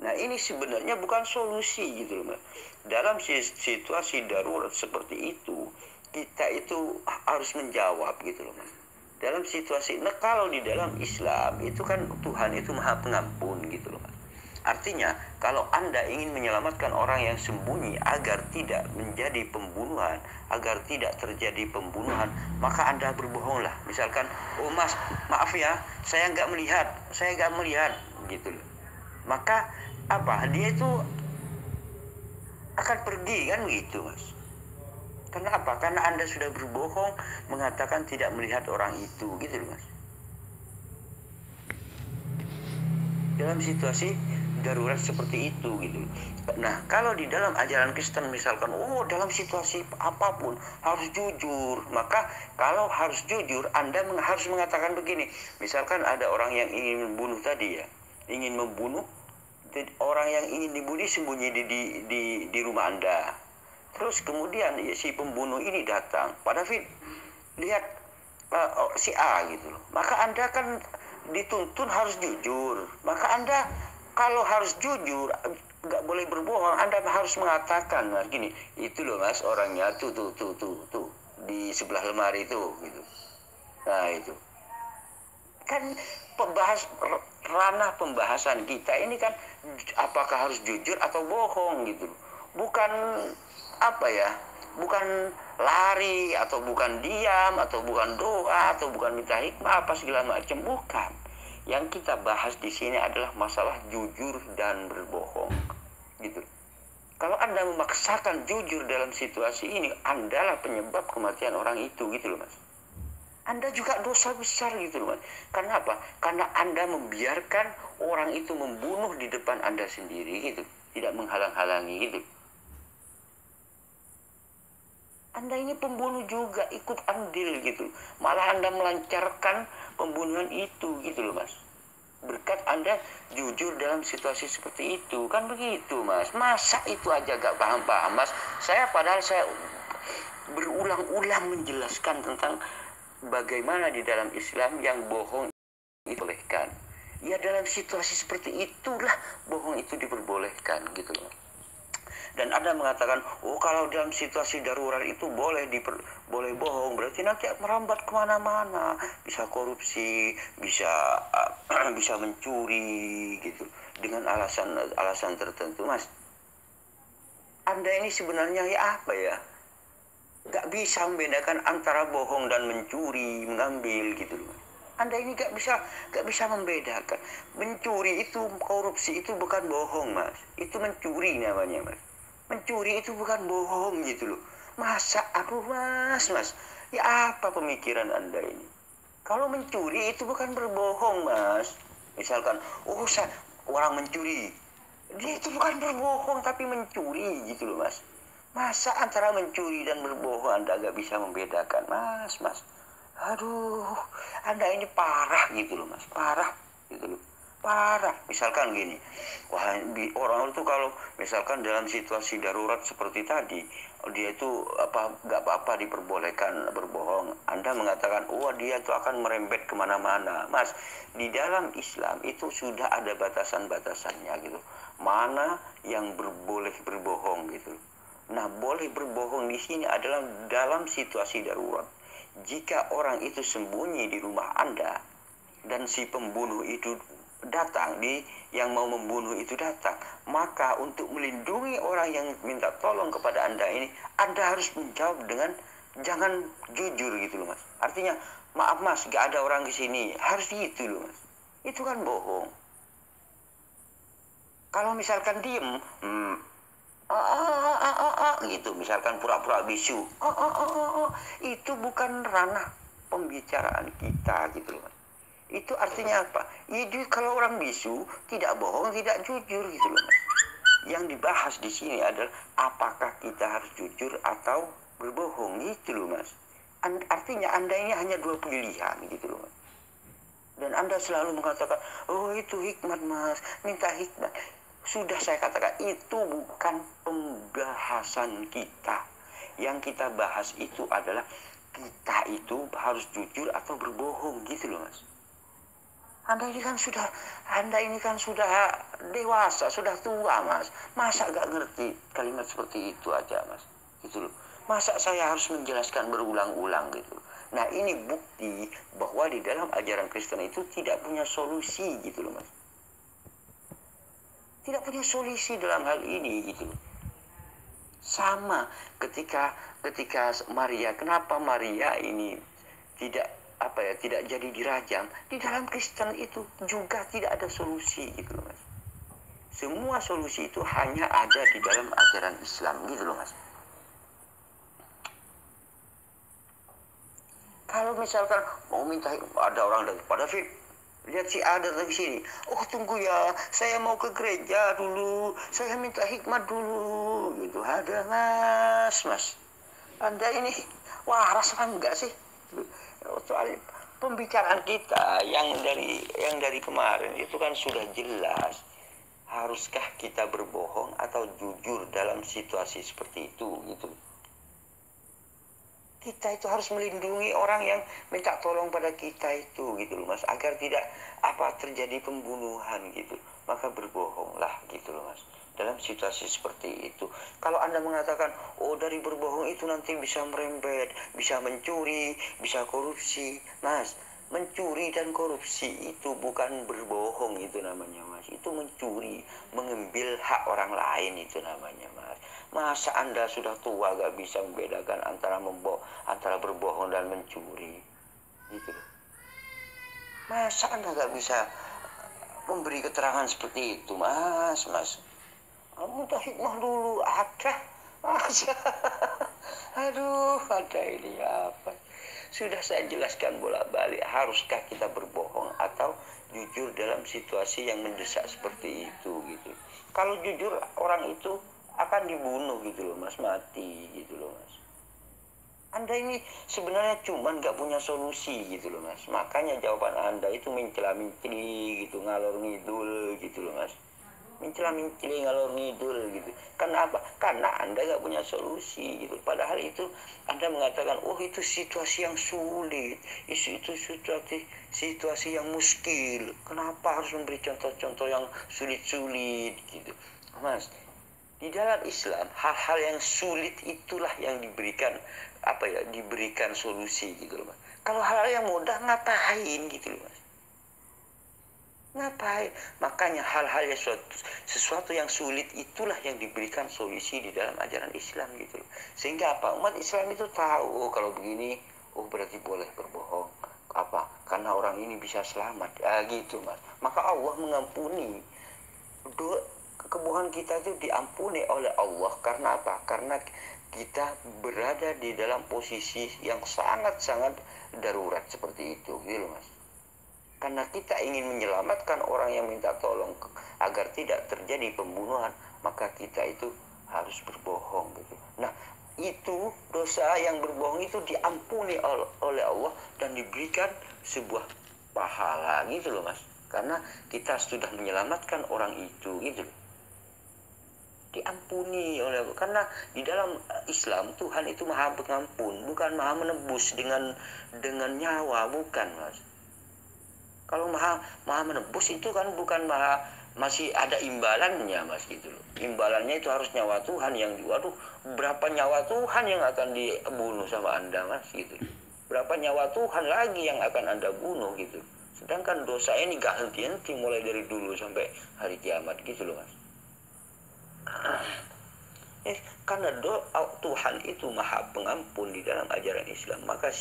Nah ini sebenarnya bukan solusi gitu loh Mas. Dalam situasi darurat seperti itu, kita itu harus menjawab gitu loh Mas. Dalam situasi, kalau di dalam Islam itu kan Tuhan itu maha pengampun gitu loh Mas. Artinya kalau Anda ingin menyelamatkan orang yang sembunyi agar tidak menjadi pembunuhan, agar tidak terjadi pembunuhan, maka Anda berbohonglah. Misalkan, oh Mas, maaf ya, saya nggak melihat gitu loh. Maka dia itu akan pergi kan begitu Mas. Kenapa? Karena Anda sudah berbohong mengatakan tidak melihat orang itu gitu loh Mas. Dalam situasi darurat seperti itu gitu. Nah, kalau di dalam ajaran Kristen misalkan, dalam situasi apapun harus jujur. Maka kalau harus jujur, Anda harus mengatakan begini. Misalkan ada orang yang ingin membunuh tadi ya, ingin membunuh orang yang ingin dibunuh sembunyi di rumah Anda. Terus kemudian si pembunuh ini datang, Pak David, lihat si A gitu loh. Maka Anda kan dituntun harus jujur. Maka Anda kalau harus jujur, nggak boleh berbohong. Anda harus mengatakan, Mas, gini, itu loh Mas orangnya tuh di sebelah lemari itu gitu. Nah itu kan ranah pembahasan kita ini kan apakah harus jujur atau bohong gitu loh. Bukan bukan lari atau bukan diam atau bukan doa atau bukan minta hikmah apa segala macam, bukan. Yang kita bahas di sini adalah masalah jujur dan berbohong gitu. Kalau Anda memaksakan jujur dalam situasi ini, Andalah penyebab kematian orang itu gitu loh Mas. Anda juga dosa besar gitu loh Mas. Karena apa? Karena Anda membiarkan orang itu membunuh di depan Anda sendiri gitu, tidak menghalang-halangi gitu. Anda ini pembunuh juga, ikut andil gitu. Malah Anda melancarkan pembunuhan itu gitu loh Mas. berkat Anda jujur dalam situasi seperti itu. Kan begitu, Mas. Masa itu aja gak paham-paham, Mas. Padahal saya berulang-ulang menjelaskan tentang bagaimana di dalam Islam yang bohong dibolehkan. Ya dalam situasi seperti itulah bohong itu diperbolehkan gitu loh. Dan Anda mengatakan, oh kalau dalam situasi darurat itu boleh bohong, berarti nanti merambat kemana-mana, bisa korupsi, bisa bisa mencuri gitu dengan alasan tertentu, Mas. Anda ini sebenarnya ya apa ya? Gak bisa membedakan antara bohong dan mencuri, mengambil gitu loh. Anda ini gak bisa membedakan. Mencuri itu, korupsi itu bukan bohong, Mas. Itu mencuri namanya, Mas. Mencuri itu bukan bohong gitu loh. Masa, aduh mas. Ya apa pemikiran Anda ini? Kalau mencuri itu bukan berbohong, Mas. Misalkan, orang mencuri. Dia itu bukan berbohong tapi mencuri gitu loh, Mas. Masa antara mencuri dan berbohong Anda gak bisa membedakan, Mas. Aduh, Anda ini parah gitu loh, Mas. Parah gitu loh. Parah. Misalkan gini, orang itu kalau misalkan dalam situasi darurat seperti tadi, dia itu gak apa-apa diperbolehkan berbohong. Anda mengatakan, dia itu akan merembet kemana-mana. Mas, di dalam Islam itu sudah ada batasan-batasannya gitu. Mana yang boleh berbohong gitu. Nah, boleh berbohong di sini adalah dalam situasi darurat. Jika orang itu sembunyi di rumah Anda dan si pembunuh itu datang, yang mau membunuh itu datang, maka untuk melindungi orang yang minta tolong kepada Anda ini, Anda harus menjawab dengan jangan jujur gitu loh, Mas. Artinya, maaf Mas, gak ada orang di sini. Harus gitu loh, Mas. Itu kan bohong. Kalau misalkan diem, gitu, misalkan pura-pura bisu, itu bukan ranah pembicaraan kita gitu loh, Mas. Itu artinya apa? Ya, kalau orang bisu tidak bohong, tidak jujur gitu loh, Mas. Yang dibahas di sini adalah apakah kita harus jujur atau berbohong gitu loh, Mas. Artinya Anda ini hanya dua pilihan gitu loh, Mas. Dan Anda selalu mengatakan, itu hikmat, Mas, minta hikmat. Sudah saya katakan, itu bukan pembahasan kita. Yang kita bahas itu adalah kita itu harus jujur atau berbohong gitu loh, Mas. Anda ini kan sudah dewasa, sudah tua, Mas. Masa gak ngerti kalimat seperti itu aja, Mas? Gitu loh. Masa saya harus menjelaskan berulang-ulang gitu. Nah, ini bukti bahwa di dalam ajaran Kristen itu tidak punya solusi gitu loh, Mas. Tidak punya solusi dalam hal ini gitu loh. Sama ketika Maria, kenapa Maria ini tidak jadi dirajam? Di dalam Kristen itu juga tidak ada solusi gitu loh, Mas. Semua solusi itu hanya ada di dalam ajaran Islam gitu loh, Mas. Kalau misalkan mau minta, ada orang daripada Fib, lihat si A datang ke sini, tunggu ya, saya mau ke gereja dulu, saya minta hikmat dulu gitu. Ada mas, Anda ini waras apa enggak sih? Soal pembicaraan kita yang dari kemarin itu kan sudah jelas. Haruskah kita berbohong atau jujur dalam situasi seperti itu gitu. Kita itu harus melindungi orang yang minta tolong pada kita itu gitu loh, Mas, agar tidak terjadi pembunuhan gitu. Maka berbohonglah gitu loh, Mas. Dalam situasi seperti itu, kalau Anda mengatakan, dari berbohong itu nanti bisa merembet, bisa mencuri, bisa korupsi, Mas, mencuri dan korupsi itu bukan berbohong itu namanya, Mas. Itu mencuri, mengambil hak orang lain itu namanya, Mas. Masa Anda sudah tua gak bisa membedakan antara berbohong dan mencuri gitu. Masa Anda gak bisa memberi keterangan seperti itu, Mas. Minta hikmah dulu, ada. Aduh, ada ini apa? Sudah saya jelaskan bolak-balik, haruskah kita berbohong atau jujur dalam situasi yang mendesak seperti itu gitu. Kalau jujur, orang itu akan dibunuh gitu loh, Mas, mati gitu loh, Mas. Anda ini sebenarnya cuman nggak punya solusi gitu loh Mas. Makanya jawaban Anda itu mencela-menceli gitu, ngalor ngidul gitu loh Mas. Mencela-menceli ngalor ngidul gitu. Kenapa? Karena Anda nggak punya solusi gitu. Padahal itu Anda mengatakan, oh itu situasi yang sulit, itu situasi yang muskil. Kenapa harus memberi contoh-contoh yang sulit-sulit gitu, Mas? Di dalam Islam hal-hal yang sulit itulah yang diberikan diberikan solusi gitu loh Mas. Kalau hal-hal yang mudah ngapain gitu loh Mas. Ngapain? Makanya hal-hal yang sesuatu yang sulit itulah yang diberikan solusi di dalam ajaran Islam gitu loh. Sehingga apa? Umat Islam itu tahu kalau begini, oh berarti boleh berbohong. Apa? Karena orang ini bisa selamat. Gitu Mas. Maka Allah mengampuni kebohongan kita itu diampuni oleh Allah. Karena apa? Karena kita berada di dalam posisi yang sangat-sangat darurat seperti itu gitu Mas. Karena kita ingin menyelamatkan orang yang minta tolong agar tidak terjadi pembunuhan, maka kita itu harus berbohong gitu. Nah, itu dosa yang berbohong itu diampuni oleh Allah dan diberikan sebuah pahala gitu loh Mas. Karena kita sudah menyelamatkan orang itu gitu loh. Diampuni oleh Allah. Karena di dalam Islam Tuhan itu maha pengampun, bukan maha menebus dengan nyawa, bukan Mas. Kalau maha menebus itu kan bukan masih ada imbalannya Mas gitu loh. Imbalannya itu harus nyawa Tuhan yang waduh, berapa nyawa Tuhan yang akan dibunuh sama Anda Mas gitu. Berapa nyawa Tuhan lagi yang akan Anda bunuh gitu. Sedangkan dosa ini gak henti-henti mulai dari dulu sampai hari kiamat gitu loh Mas. Karena Tuhan itu maha pengampun di dalam ajaran Islam, maka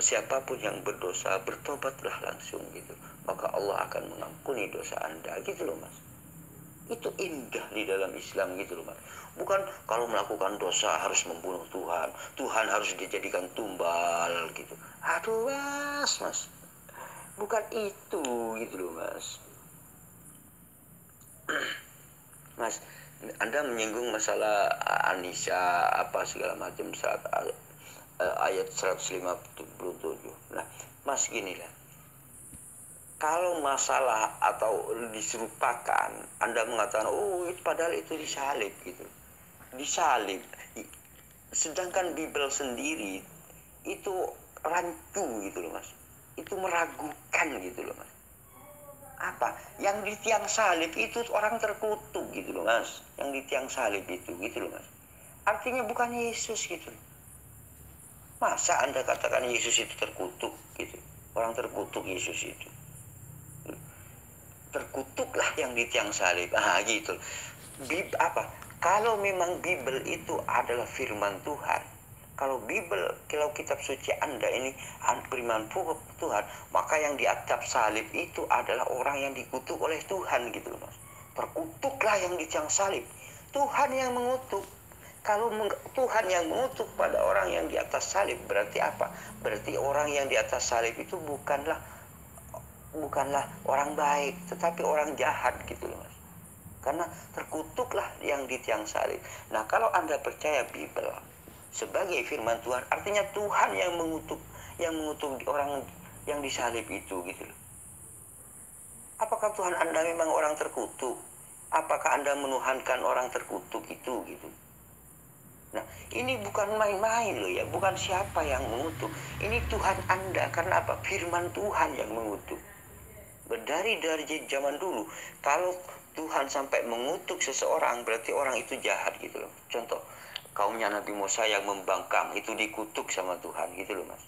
siapapun yang berdosa bertobatlah langsung gitu, maka Allah akan mengampuni dosa Anda gitu loh Mas. Itu indah di dalam Islam gitu loh Mas. Bukan kalau melakukan dosa harus membunuh Tuhan harus dijadikan tumbal gitu. Aduh Mas, bukan itu gitu loh Mas. Mas, Anda menyinggung masalah An-Nisa apa segala macam saat ayat 157. Nah, Mas gini lah. Kalau masalah atau diserupakan, Anda mengatakan, oh itu padahal itu disalib gitu. Disalib. Sedangkan Bible sendiri itu rancu gitu loh Mas. Itu meragukan gitu loh Mas. Apa? Yang di tiang salib itu orang terkutuk gitu loh Mas. Yang di tiang salib itu gitu loh Mas. Artinya bukan Yesus gitu. Masa Anda katakan Yesus itu terkutuk gitu. Orang terkutuk Yesus itu. Terkutuklah yang di tiang salib. Gitu. Kalau memang Bible itu adalah firman Tuhan, kalau kitab suci Anda ini firman Tuhan, maka yang di atap salib itu adalah orang yang dikutuk oleh Tuhan gitu loh Mas. Terkutuklah yang di tiang salib. Tuhan yang mengutuk. Kalau Tuhan yang mengutuk pada orang yang di atas salib, berarti apa? Berarti orang yang di atas salib itu bukanlah orang baik, tetapi orang jahat gitu loh Mas. Karena terkutuklah yang di tiang salib. Nah, kalau Anda percaya Bible sebagai firman Tuhan, artinya Tuhan yang mengutuk orang yang disalib itu gitu loh. Apakah Tuhan Anda memang orang terkutuk? Apakah Anda menuhankan orang terkutuk itu gitu? Nah, ini bukan main-main loh ya, bukan siapa yang mengutuk. Ini Tuhan Anda, karena apa? Firman Tuhan yang mengutuk. Dari zaman dulu, kalau Tuhan sampai mengutuk seseorang, berarti orang itu jahat gitu loh. Contoh, kaumnya Nabi Musa yang membangkang itu dikutuk sama Tuhan gitu loh Mas.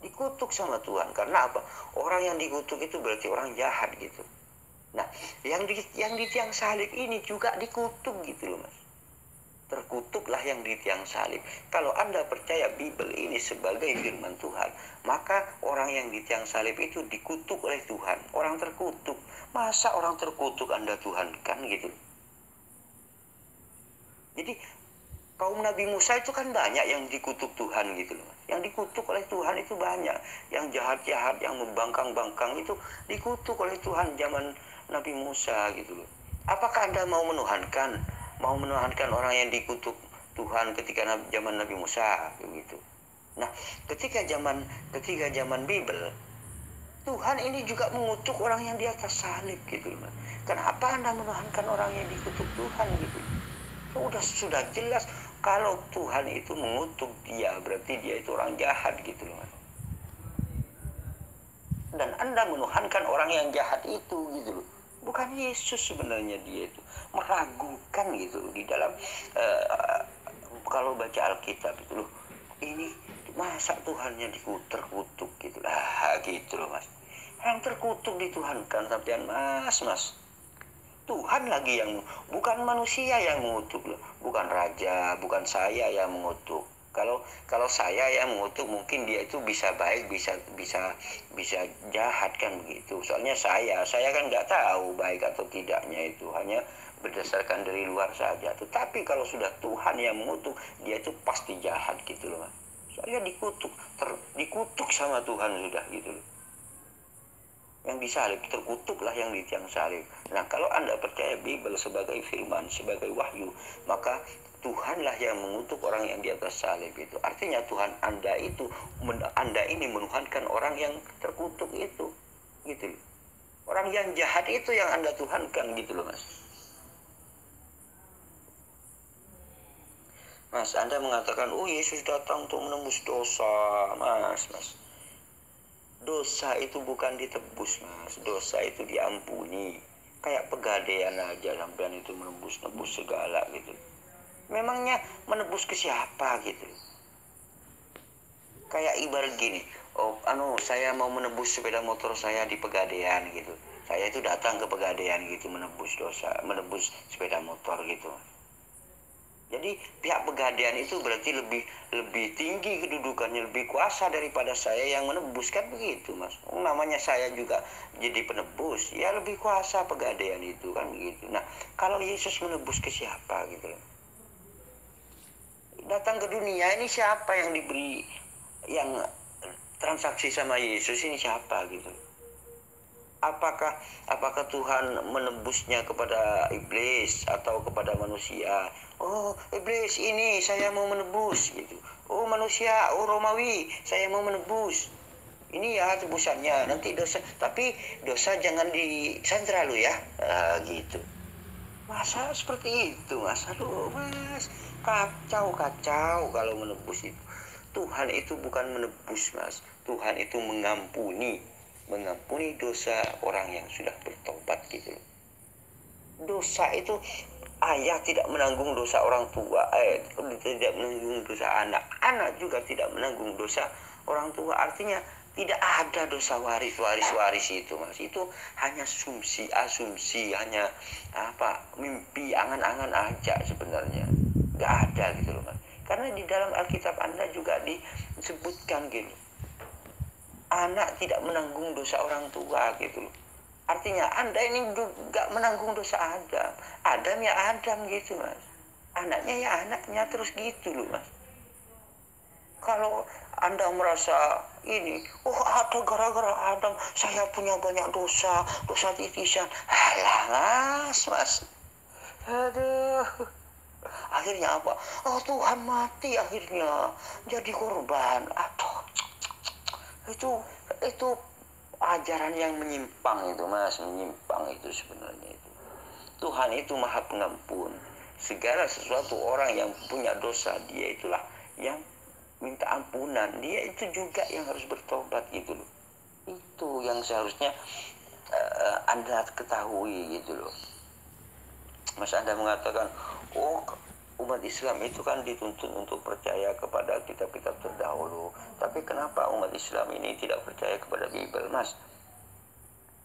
Dikutuk sama Tuhan karena apa? Orang yang dikutuk itu berarti orang jahat gitu. Nah, yang di tiang salib ini juga dikutuk gitu loh Mas. Terkutuklah yang di tiang salib. Kalau Anda percaya Bible ini sebagai firman Tuhan, maka orang yang di tiang salib itu dikutuk oleh Tuhan. Orang terkutuk. Masa orang terkutuk Anda Tuhan kan gitu. Jadi kaum Nabi Musa itu kan banyak yang dikutuk Tuhan gitu loh. Yang dikutuk oleh Tuhan itu banyak. Yang jahat-jahat, yang membangkang-bangkang itu dikutuk oleh Tuhan zaman Nabi Musa gitu loh. Apakah Anda mau menuhankan orang yang dikutuk Tuhan ketika zaman Nabi Musa begitu. Nah, ketika zaman Bible, Tuhan ini juga mengutuk orang yang di atas salib gitu. Kenapa Anda menuhankan orang yang dikutuk Tuhan gitu? Sudah jelas kalau Tuhan itu mengutuk dia, berarti dia itu orang jahat gitu loh. Dan Anda menuhankan orang yang jahat itu gitu loh. Bukan Yesus sebenarnya, dia itu meragukan gitu loh di dalam kalau baca Alkitab itu loh. Ini masa Tuhannya terkutuk gitu lah gitu loh mas. Yang terkutuk dituhankan sampean mas. Tuhan lagi yang, bukan manusia yang mengutuk loh, bukan raja, bukan saya yang mengutuk. Kalau saya yang mengutuk mungkin dia itu bisa baik, bisa jahat kan begitu. Soalnya saya kan nggak tahu baik atau tidaknya, itu hanya berdasarkan dari luar saja. Tetapi kalau sudah Tuhan yang mengutuk, dia itu pasti jahat gitu loh. Soalnya dikutuk sama Tuhan sudah gitu loh. Yang disalib, terkutuklah yang di tiang salib. Nah, kalau Anda percaya Bible sebagai firman, sebagai wahyu, maka Tuhanlah yang mengutuk orang yang di atas salib itu. Artinya Tuhan Anda ini menuhankan orang yang terkutuk itu, gitu loh. Orang yang jahat itu yang Anda tuhankan gitu loh mas. Mas, Anda mengatakan, oh Yesus datang untuk menembus dosa, mas. Dosa itu bukan ditebus mas, dosa itu diampuni. Kayak pegadaian aja sampean itu menebus segala gitu. Memangnya menebus ke siapa gitu? Kayak ibarat gini, saya mau menebus sepeda motor saya di Pegadaian gitu. Saya itu datang ke Pegadaian gitu menebus sepeda motor gitu. Jadi pihak Pegadaian itu berarti lebih tinggi kedudukannya, lebih kuasa daripada saya yang menebus, kan begitu mas. Namanya saya juga jadi penebus, ya lebih kuasa Pegadaian itu kan begitu. Nah, kalau Yesus menebus ke siapa gitu? Datang ke dunia ini siapa yang diberi, yang transaksi sama Yesus ini siapa gitu? Apakah Tuhan menebusnya kepada iblis atau kepada manusia? Oh, iblis ini saya mau menebus gitu. Oh, manusia, Romawi, saya mau menebus. Ini ya tebusannya, nanti dosa, tapi dosa jangan disandra lu ya. Gitu. Masa seperti itu mas? Aduh mas, kacau kalau menebus itu. Tuhan itu bukan menebus mas, Tuhan itu mengampuni dosa orang yang sudah bertobat gitu. Dosa itu, ayah tidak menanggung dosa orang tua, tidak menanggung dosa anak juga tidak menanggung dosa orang tua. Artinya tidak ada dosa waris itu mas. Itu hanya asumsi, hanya mimpi, angan-angan aja sebenarnya. Gak ada gitu loh mas. Karena di dalam Alkitab Anda juga disebutkan gitu, anak tidak menanggung dosa orang tua gitu loh. Artinya Anda ini juga menanggung dosa Adam ya Adam gitu mas. Anaknya ya anaknya, terus gitu loh mas. Kalau Anda merasa ini, ada gara-gara Adam saya punya banyak dosa titisan. Alah mas. Aduh. Akhirnya apa? Oh Tuhan mati akhirnya. Jadi korban. Aduh. Itu ajaran yang menyimpang itu mas. Menyimpang itu sebenarnya itu. Tuhan itu maha pengampun. Segala sesuatu orang yang punya dosa, dia itulah yang minta ampunan. Dia itu juga yang harus bertobat gitu loh. Itu yang seharusnya Anda ketahui gitu loh. Mas, Anda mengatakan, umat Islam itu kan dituntut untuk percaya kepada kitab-kitab terdahulu. Tapi kenapa umat Islam ini tidak percaya kepada Bible, mas?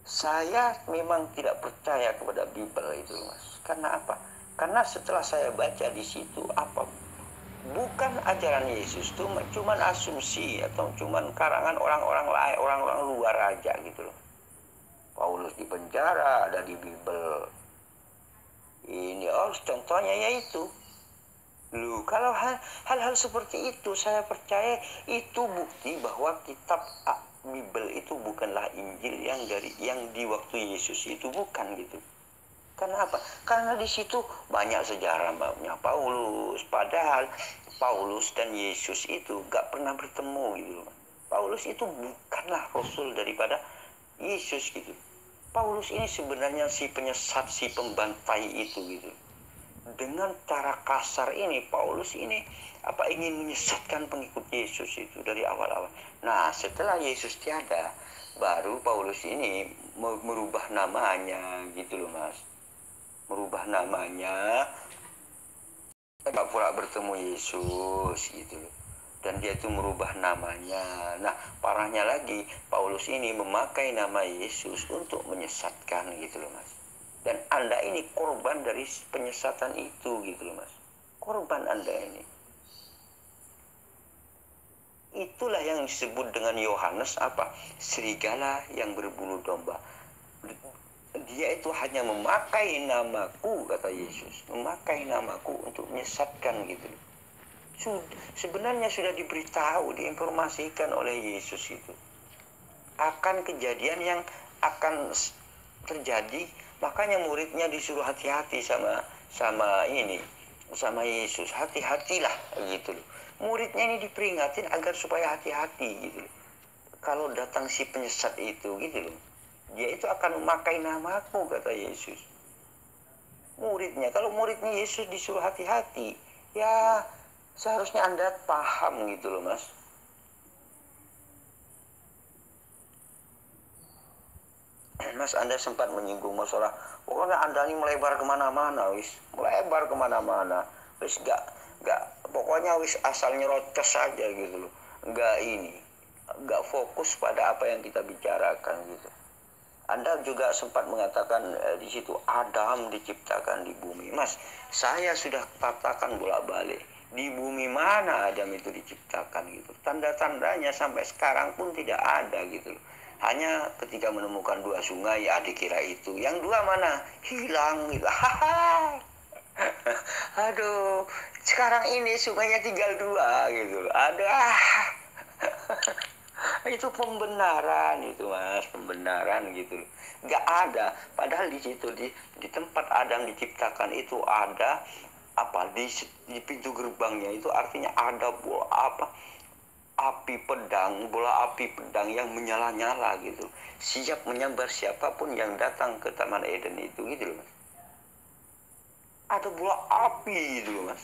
Saya memang tidak percaya kepada Bible itu, mas. Karena apa? Karena setelah saya baca di situ, bukan ajaran Yesus itu cuma asumsi atau cuma karangan orang-orang lain, orang-orang luar aja gitu loh. Paulus di penjara, ada di Bible. Ini contohnya yaitu. Loh, kalau hal-hal seperti itu saya percaya itu bukti bahwa kitab Bible itu bukanlah Injil yang di waktu Yesus itu, bukan gitu. Karena apa? Karena di situ banyak sejarahnya Paulus. Padahal Paulus dan Yesus itu gak pernah bertemu gitu. Paulus itu bukanlah rasul daripada Yesus gitu. Paulus ini sebenarnya si penyesat, si pembantai itu gitu. Dengan cara kasar ini Paulus ini ingin menyesatkan pengikut Yesus itu dari awal-awal. Nah, setelah Yesus tiada, baru Paulus ini merubah namanya gitu loh, Mas. Merubah namanya, pura bertemu Yesus gitu loh. Dan dia itu merubah namanya. Nah, parahnya lagi, Paulus ini memakai nama Yesus untuk menyesatkan gitu loh, Mas. Dan Anda ini korban dari penyesatan itu gitu loh, Mas. Korban Anda ini. Itulah yang disebut dengan Yohanes serigala yang berbulu domba. Dia itu hanya memakai namaku, kata Yesus, memakai namaku untuk menyesatkan gitu. Sebenarnya sudah diberitahu, diinformasikan oleh Yesus itu akan kejadian yang akan terjadi. Makanya muridnya disuruh hati-hati sama Yesus. Hati-hatilah gitu loh. Muridnya ini diperingatin agar supaya hati-hati gitu loh. Kalau datang si penyesat itu gitu loh, dia itu akan memakai namaku, kata Yesus. Muridnya, kalau muridnya Yesus disuruh hati-hati, ya seharusnya Anda paham gitu loh, Mas. Mas, Anda sempat menyinggung masalah, pokoknya Anda ini melebar kemana-mana, wis pokoknya wis asal nyerocos saja gitu loh, nggak fokus pada apa yang kita bicarakan gitu. Anda juga sempat mengatakan di situ Adam diciptakan di bumi. Mas, saya sudah katakan bolak-balik, di bumi mana Adam itu diciptakan gitu. Tanda-tandanya sampai sekarang pun tidak ada gitu. Hanya ketika menemukan dua sungai, ya dikira itu. Yang dua mana? Hilang gitu. Aduh, sekarang ini sungainya tinggal dua gitu. Ada. Itu pembenaran itu, Mas, pembenaran gitu. Nggak ada. Padahal di situ di tempat Adam diciptakan itu ada di pintu gerbangnya itu artinya ada bola api pedang yang menyala-nyala gitu. Siap menyambar siapapun yang datang ke Taman Eden itu gitu loh, Mas. Ada bola api gitu loh, Mas.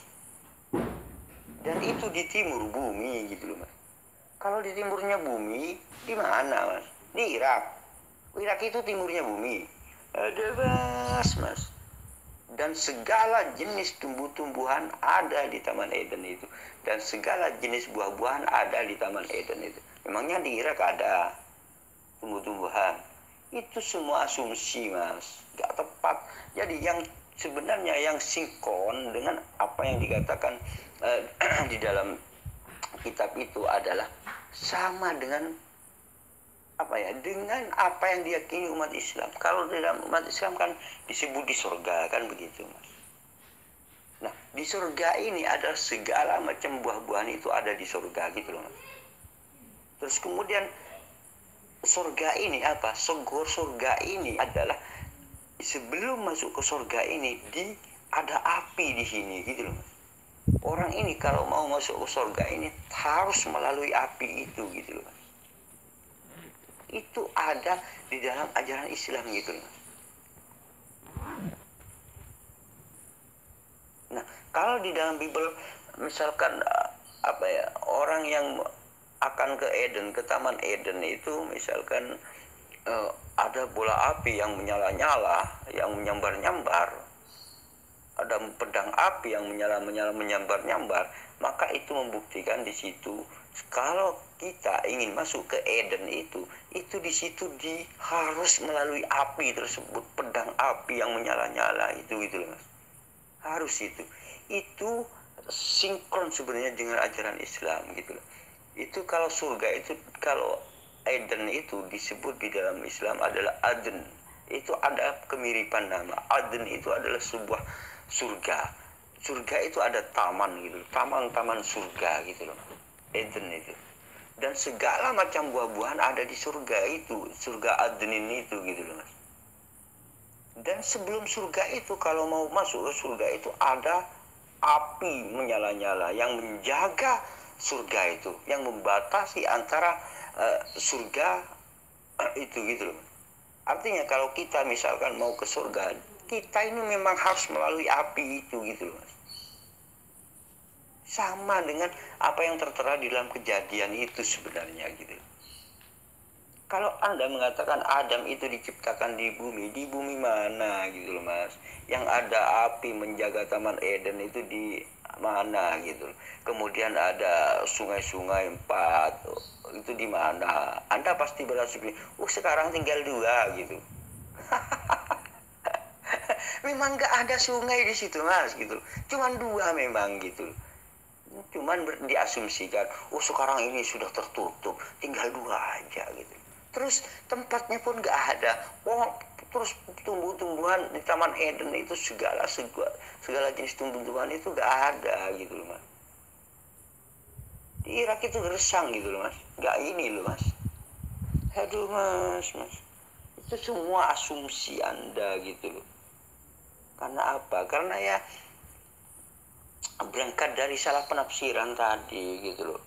Dan itu di timur bumi gitu loh, Mas. Kalau di timurnya bumi, di mana, Mas? Di Irak. Irak itu timurnya bumi. Ada, Mas. Dan segala jenis tumbuh-tumbuhan ada di Taman Eden itu. Dan segala jenis buah-buahan ada di Taman Eden itu. Memangnya di Irak ada tumbuh-tumbuhan? Itu semua asumsi, Mas. Gak tepat. Jadi yang sebenarnya yang sinkron dengan apa yang dikatakan di dalam kitab itu adalah sama dengan dengan apa yang diyakini umat Islam. Kalau dalam umat Islam kan disebut di surga, kan begitu, Mas. Nah, di surga ini ada segala macam buah-buahan itu ada di surga gitu loh, Mas. Terus kemudian surga ini surga ini adalah sebelum masuk ke surga ini ada api di sini gitu loh, Mas. Orang ini kalau mau masuk ke surga ini harus melalui api itu gitu loh, Mas. Itu ada di dalam ajaran Islam gitu loh. Nah, kalau di dalam Bible misalkan orang yang akan ke Eden, ke Taman Eden itu misalkan ada bola api yang menyala-nyala, yang menyambar-nyambar, ada pedang api yang menyala-nyala, menyambar-nyambar, maka itu membuktikan di situ kalau kita ingin masuk ke Eden itu di situ harus melalui api tersebut, pedang api yang menyala-nyala itu gitu loh, Mas. Harus itu sinkron sebenarnya dengan ajaran Islam gitu loh. Itu kalau surga itu, kalau Eden itu disebut di dalam Islam adalah Aden. Itu ada kemiripan nama. Aden itu adalah sebuah surga. Surga itu ada taman gitu, taman-taman surga gitu loh. Eden itu. Dan segala macam buah-buahan ada di surga itu, surga Adenin itu gitu loh, Mas. Dan sebelum surga itu, kalau mau masuk ke surga itu ada api menyala-nyala yang menjaga surga itu, yang membatasi antara surga itu gitu loh. Artinya kalau kita misalkan mau ke surga, kita ini memang harus melalui api itu gitu loh. Sama dengan apa yang tertera di dalam Kejadian itu sebenarnya gitu. Kalau Anda mengatakan Adam itu diciptakan di bumi mana gitu loh Mas? Yang ada api menjaga Taman Eden itu di mana gitu. Kemudian ada sungai-sungai 4, itu di mana? Anda pasti berasumsi, sekarang tinggal 2 gitu. Memang nggak ada sungai di situ Mas gitu. Cuman 2 memang gitu. Cuman diasumsikan, sekarang ini sudah tertutup, tinggal 2 aja gitu. Terus tempatnya pun nggak ada. Terus tumbuh-tumbuhan di Taman Eden itu segala jenis tumbuh-tumbuhan itu nggak ada gitu loh Mas. Di Irak itu gersang gitu loh Mas. Nggak ini loh Mas. Aduh Mas. Itu semua asumsi Anda gitu loh. Karena apa? Karena ya berangkat dari salah penafsiran tadi gitu loh.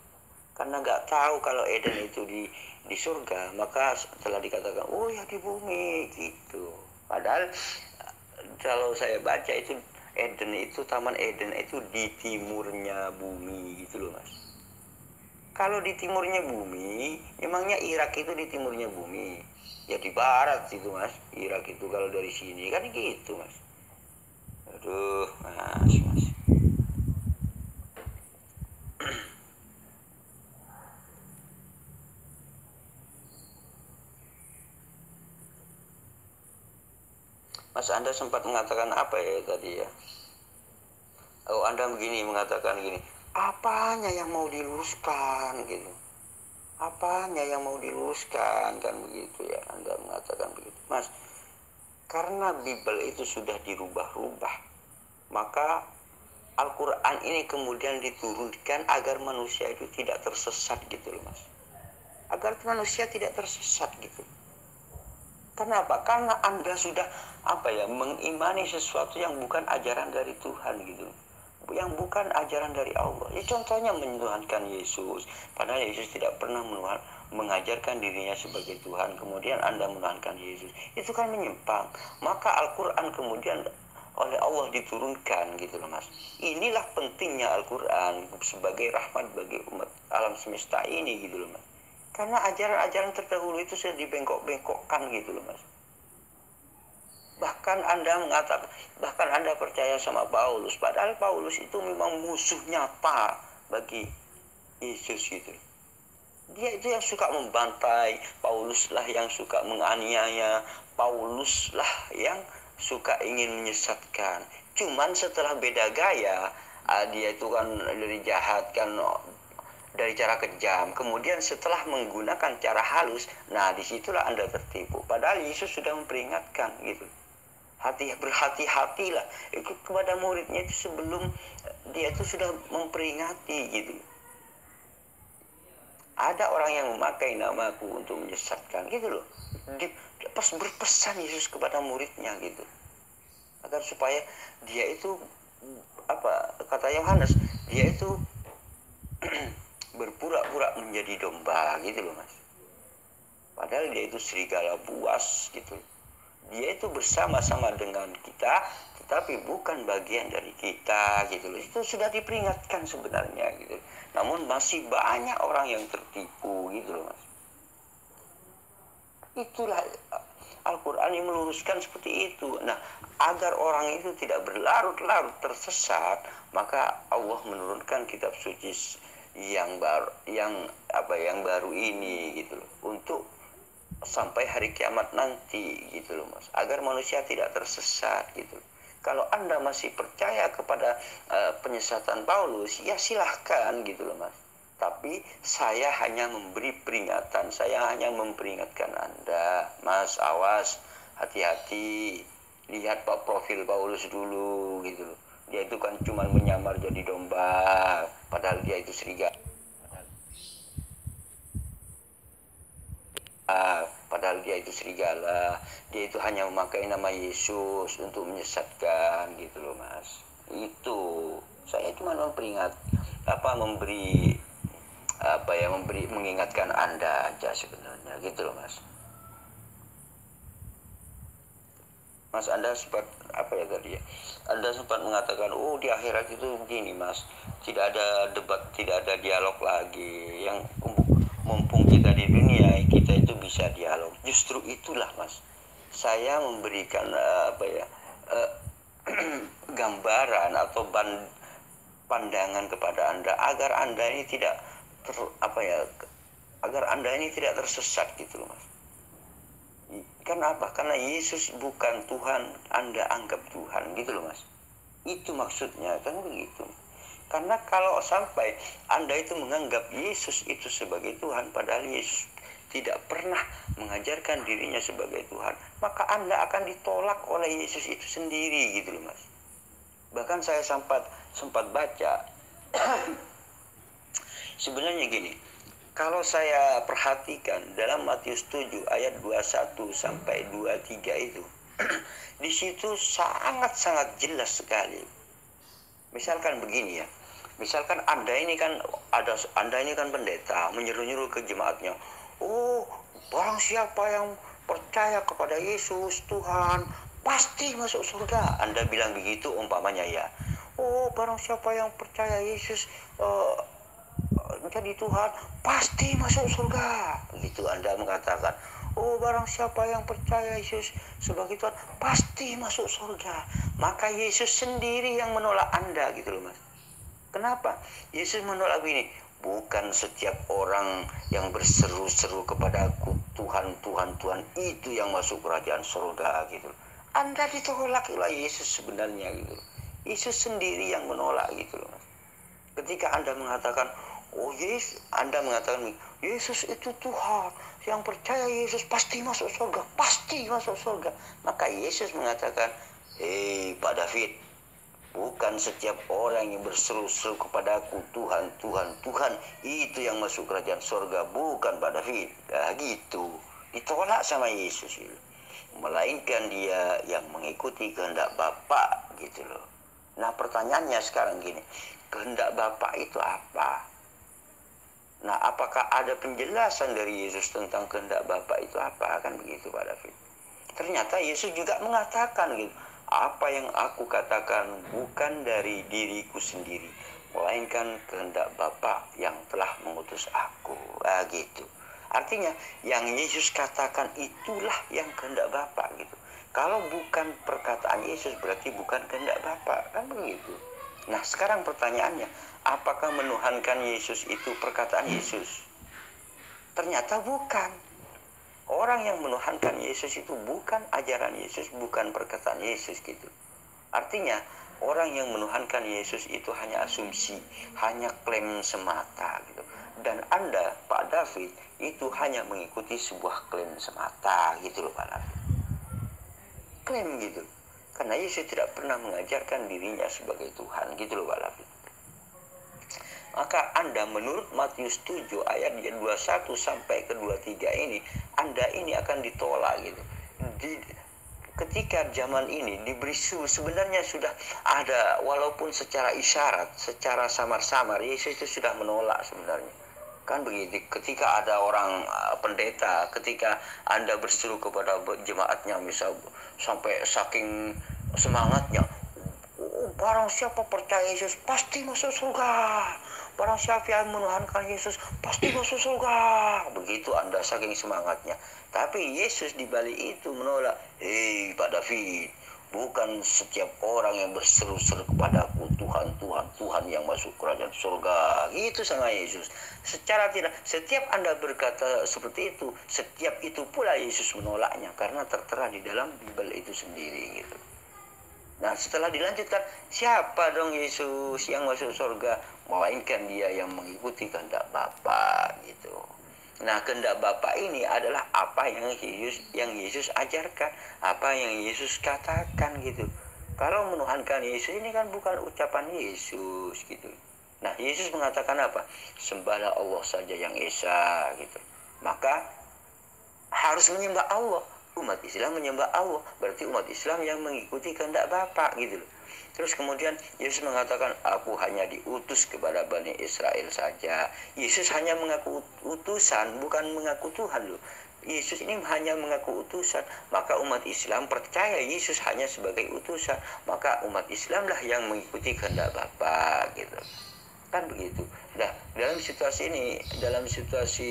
Karena nggak tahu kalau Eden itu di surga, maka setelah dikatakan ya di bumi gitu. Padahal kalau saya baca itu Eden itu, Taman Eden itu di timurnya bumi gitu loh Mas. Kalau di timurnya bumi, emangnya Irak itu di timurnya bumi? Ya di barat itu Mas. Irak itu kalau dari sini kan gitu Mas. Aduh Mas. Mas Anda sempat mengatakan apa ya tadi ya? Anda mengatakan gini, apanya yang mau diluruskan gitu? Apanya yang mau diluruskan kan begitu ya? Anda mengatakan begitu, Mas. Karena Bible itu sudah dirubah-rubah, maka Al-Quran ini kemudian diturunkan agar manusia itu tidak tersesat gitu loh Mas. Agar manusia tidak tersesat gitu. Kenapa? Karena Anda sudah mengimani sesuatu yang bukan ajaran dari Tuhan gitu. Yang bukan ajaran dari Allah. Ya contohnya menuhankan Yesus. Padahal Yesus tidak pernah mengajarkan dirinya sebagai Tuhan. Kemudian Anda menuhankan Yesus. Itu kan menyimpang. Maka Al-Quran kemudian oleh Allah diturunkan gitu loh Mas. Inilah pentingnya Al-Quran sebagai rahmat bagi umat alam semesta ini gitu loh Mas. Karena ajaran-ajaran terdahulu itu sudah dibengkok-bengkokkan gitu loh Mas. Bahkan Anda percaya sama Paulus. Padahal Paulus itu memang musuh nyata bagi Yesus gitu. Dia itu yang suka membantai. Paulus lah yang suka menganiaya. Paulus lah yang suka ingin menyesatkan. Cuman setelah beda gaya, dia itu kan dari jahat kan, dari cara kejam, kemudian setelah menggunakan cara halus, nah disitulah Anda tertipu. Padahal Yesus sudah memperingatkan gitu. Berhati-hatilah kepada muridnya itu sebelum dia itu sudah memperingati gitu. Ada orang yang memakai namaku untuk menyesatkan gitu loh. Pas berpesan Yesus kepada muridnya gitu. Agar supaya dia itu kata Yohanes, dia itu berpura-pura menjadi domba gitu loh Mas. Padahal dia itu serigala buas gitu. Dia itu bersama-sama dengan kita, tetapi bukan bagian dari kita gitu loh. Itu sudah diperingatkan sebenarnya gitu. Namun masih banyak orang yang tertipu gitu loh Mas. Itulah Al-Quran yang meluruskan seperti itu. Nah, agar orang itu tidak berlarut-larut tersesat, maka Allah menurunkan kitab suci yang baru ini gitu loh, untuk sampai hari kiamat nanti gitu loh Mas, agar manusia tidak tersesat gitu. Kalau Anda masih percaya kepada penyesatan Paulus, ya silahkan gitu loh Mas. Tapi saya hanya memberi peringatan, saya hanya memperingatkan Anda, Mas, awas, hati-hati, lihat profil Paulus dulu gitu loh. Dia itu kan cuma menyamar jadi domba, padahal dia itu serigala. padahal dia itu serigala. Dia itu hanya memakai nama Yesus untuk menyesatkan gitu loh Mas. Itu saya cuma memberi mengingatkan Anda aja sebenarnya gitu loh Mas. Mas, Anda sempat Anda sempat mengatakan, oh di akhirat itu begini Mas, tidak ada debat, tidak ada dialog lagi. Yang mumpung kita di dunia, kita itu bisa dialog. Justru itulah Mas, saya memberikan gambaran atau pandangan kepada Anda agar Anda ini tidak tersesat gitu loh Mas. Kenapa? Karena Yesus bukan Tuhan, Anda anggap Tuhan gitu loh Mas. Itu maksudnya kan begitu. Karena kalau sampai Anda itu menganggap Yesus itu sebagai Tuhan, padahal Yesus tidak pernah mengajarkan dirinya sebagai Tuhan, maka Anda akan ditolak oleh Yesus itu sendiri gitu loh Mas. Bahkan saya sempat baca sebenarnya gini, kalau saya perhatikan dalam Matius 7 ayat 21 sampai 23 itu di situ sangat-sangat jelas sekali. Misalkan begini ya. Misalkan Anda ini kan pendeta menyuruh-nyuruh ke jemaatnya. Oh, barang siapa yang percaya kepada Yesus Tuhan pasti masuk surga. Anda bilang begitu umpamanya ya. Oh, barang siapa yang percaya Yesus jadi Tuhan pasti masuk surga. Begitu Anda mengatakan. Oh, barang siapa yang percaya Yesus sebagai Tuhan pasti masuk surga. Maka Yesus sendiri yang menolak Anda gitu loh Mas. Kenapa? Yesus menolak begini, bukan setiap orang yang berseru-seru kepada aku Tuhan, Tuhan, Tuhan itu yang masuk kerajaan surga gitu. Anda ditolak oleh Yesus sebenarnya gitu. Yesus sendiri yang menolak gitu loh Mas. Ketika Anda mengatakan, oh Yesus, Anda mengatakan Yesus itu Tuhan, yang percaya Yesus pasti masuk surga, pasti masuk surga. Maka Yesus mengatakan, Pak David, bukan setiap orang yang berseru-seru kepadaku Tuhan, Tuhan, Tuhan itu yang masuk kerajaan surga, bukan Pak David. Nah, gitu. Ditolak sama Yesus itu. Melainkan dia yang mengikuti kehendak Bapa gitu loh. Nah, pertanyaannya sekarang gini, kehendak Bapa itu apa? Nah, apakah ada penjelasan dari Yesus tentang kehendak Bapa itu apa? Kan begitu Pak David. Ternyata Yesus juga mengatakan gitu, apa yang aku katakan bukan dari diriku sendiri, melainkan kehendak Bapa yang telah mengutus aku. Gitu. Artinya yang Yesus katakan itulah yang kehendak Bapa gitu. Kalau bukan perkataan Yesus berarti bukan kehendak Bapa, kan begitu. Nah, sekarang pertanyaannya, apakah menuhankan Yesus itu perkataan Yesus? Ternyata bukan. Orang yang menuhankan Yesus itu bukan ajaran Yesus, bukan perkataan Yesus gitu. Artinya, orang yang menuhankan Yesus itu hanya asumsi, hanya klaim semata gitu. Dan Anda, Pak David, itu hanya mengikuti sebuah klaim semata gitu loh Pak David. Klaim gitu. Karena Yesus tidak pernah mengajarkan dirinya sebagai Tuhan gitu loh Pak David. Maka Anda menurut Matius 7 ayat 21 sampai ke 23 ini, Anda ini akan ditolak gitu. Ketika zaman ini diberi sebenarnya sudah ada, walaupun secara isyarat, secara samar-samar, Yesus itu sudah menolak sebenarnya. Kan begitu, ketika ada orang pendeta, ketika Anda berseru kepada jemaatnya misal sampai saking semangatnya, barang siapa percaya Yesus pasti masuk surga, barang siapa yang menuhankan Yesus pasti masuk surga. Begitu Anda saking semangatnya. Tapi Yesus di balik itu menolak. Pak David, bukan setiap orang yang berseru-seru kepadaku Tuhan, Tuhan, Tuhan yang masuk kerajaan surga. Itu sama Yesus. Secara tidak, setiap Anda berkata seperti itu, setiap itu pula Yesus menolaknya, karena tertera di dalam Bible itu sendiri gitu. Nah, setelah dilanjutkan, siapa dong Yesus yang masuk surga? Melainkan dia yang mengikuti kehendak Bapa gitu. Nah, kehendak Bapa ini adalah apa yang Yesus ajarkan, apa yang Yesus katakan gitu. Kalau menuhankan Yesus ini kan bukan ucapan Yesus gitu. Nah, Yesus mengatakan apa? Sembahlah Allah saja yang esa gitu. Maka harus menyembah Allah. Umat Islam menyembah Allah, berarti umat Islam yang mengikuti kehendak Bapa gitu loh. Terus kemudian Yesus mengatakan, aku hanya diutus kepada Bani Israel saja. Yesus hanya mengaku utusan, bukan mengaku Tuhan loh. Yesus ini hanya mengaku utusan, maka umat Islam percaya Yesus hanya sebagai utusan, maka umat Islamlah yang mengikuti kehendak Bapa gitu. Kan begitu. Nah, dalam situasi ini, dalam situasi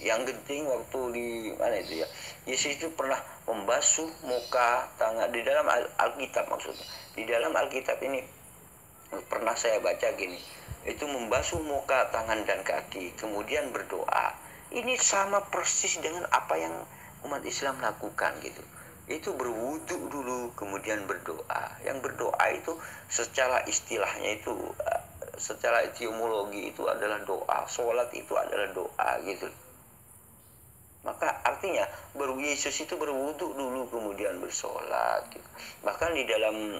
yang genting waktu di mana itu ya, Yesus itu pernah membasuh muka, tangan di dalam Alkitab maksudnya. Di dalam Alkitab ini pernah saya baca gini, itu membasuh muka, tangan dan kaki, kemudian berdoa. Ini sama persis dengan apa yang umat Islam lakukan gitu. Itu berwudu dulu, kemudian berdoa. Yang berdoa itu secara istilahnya itu, secara etimologi itu adalah doa. Sholat itu adalah doa gitu. Maka artinya Yesus itu berwudu dulu kemudian bersolat gitu. Bahkan di dalam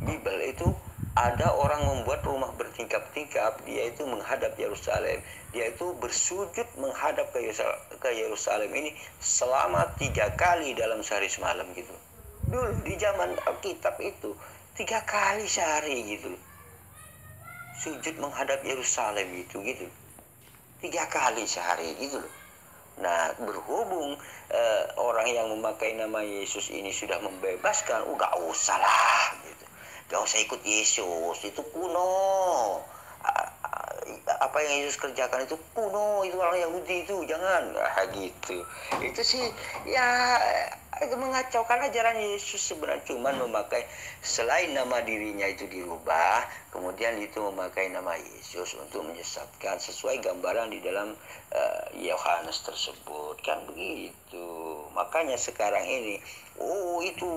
Bible itu ada orang membuat rumah bertingkap-tingkap, dia itu menghadap Yerusalem, dia itu bersujud menghadap ke Yerusalem ini selama 3 kali dalam sehari semalam gitu. Dulu di zaman Alkitab itu 3 kali sehari gitu, sujud menghadap Yerusalem itu gitu. 3 kali sehari gitu loh. Nah, berhubung orang yang memakai nama Yesus ini sudah membebaskan, gak usah lah gitu. Gak usah ikut Yesus, itu kuno. Apa yang Yesus kerjakan itu kuno, itu orang Yahudi itu, jangan. Gitu. Itu sih ya mengacaukan ajaran Yesus sebenarnya, cuman memakai selain nama dirinya itu dirubah, kemudian itu memakai nama Yesus untuk menyesatkan sesuai gambaran di dalam Yohanes tersebut, kan begitu. Makanya sekarang ini, itu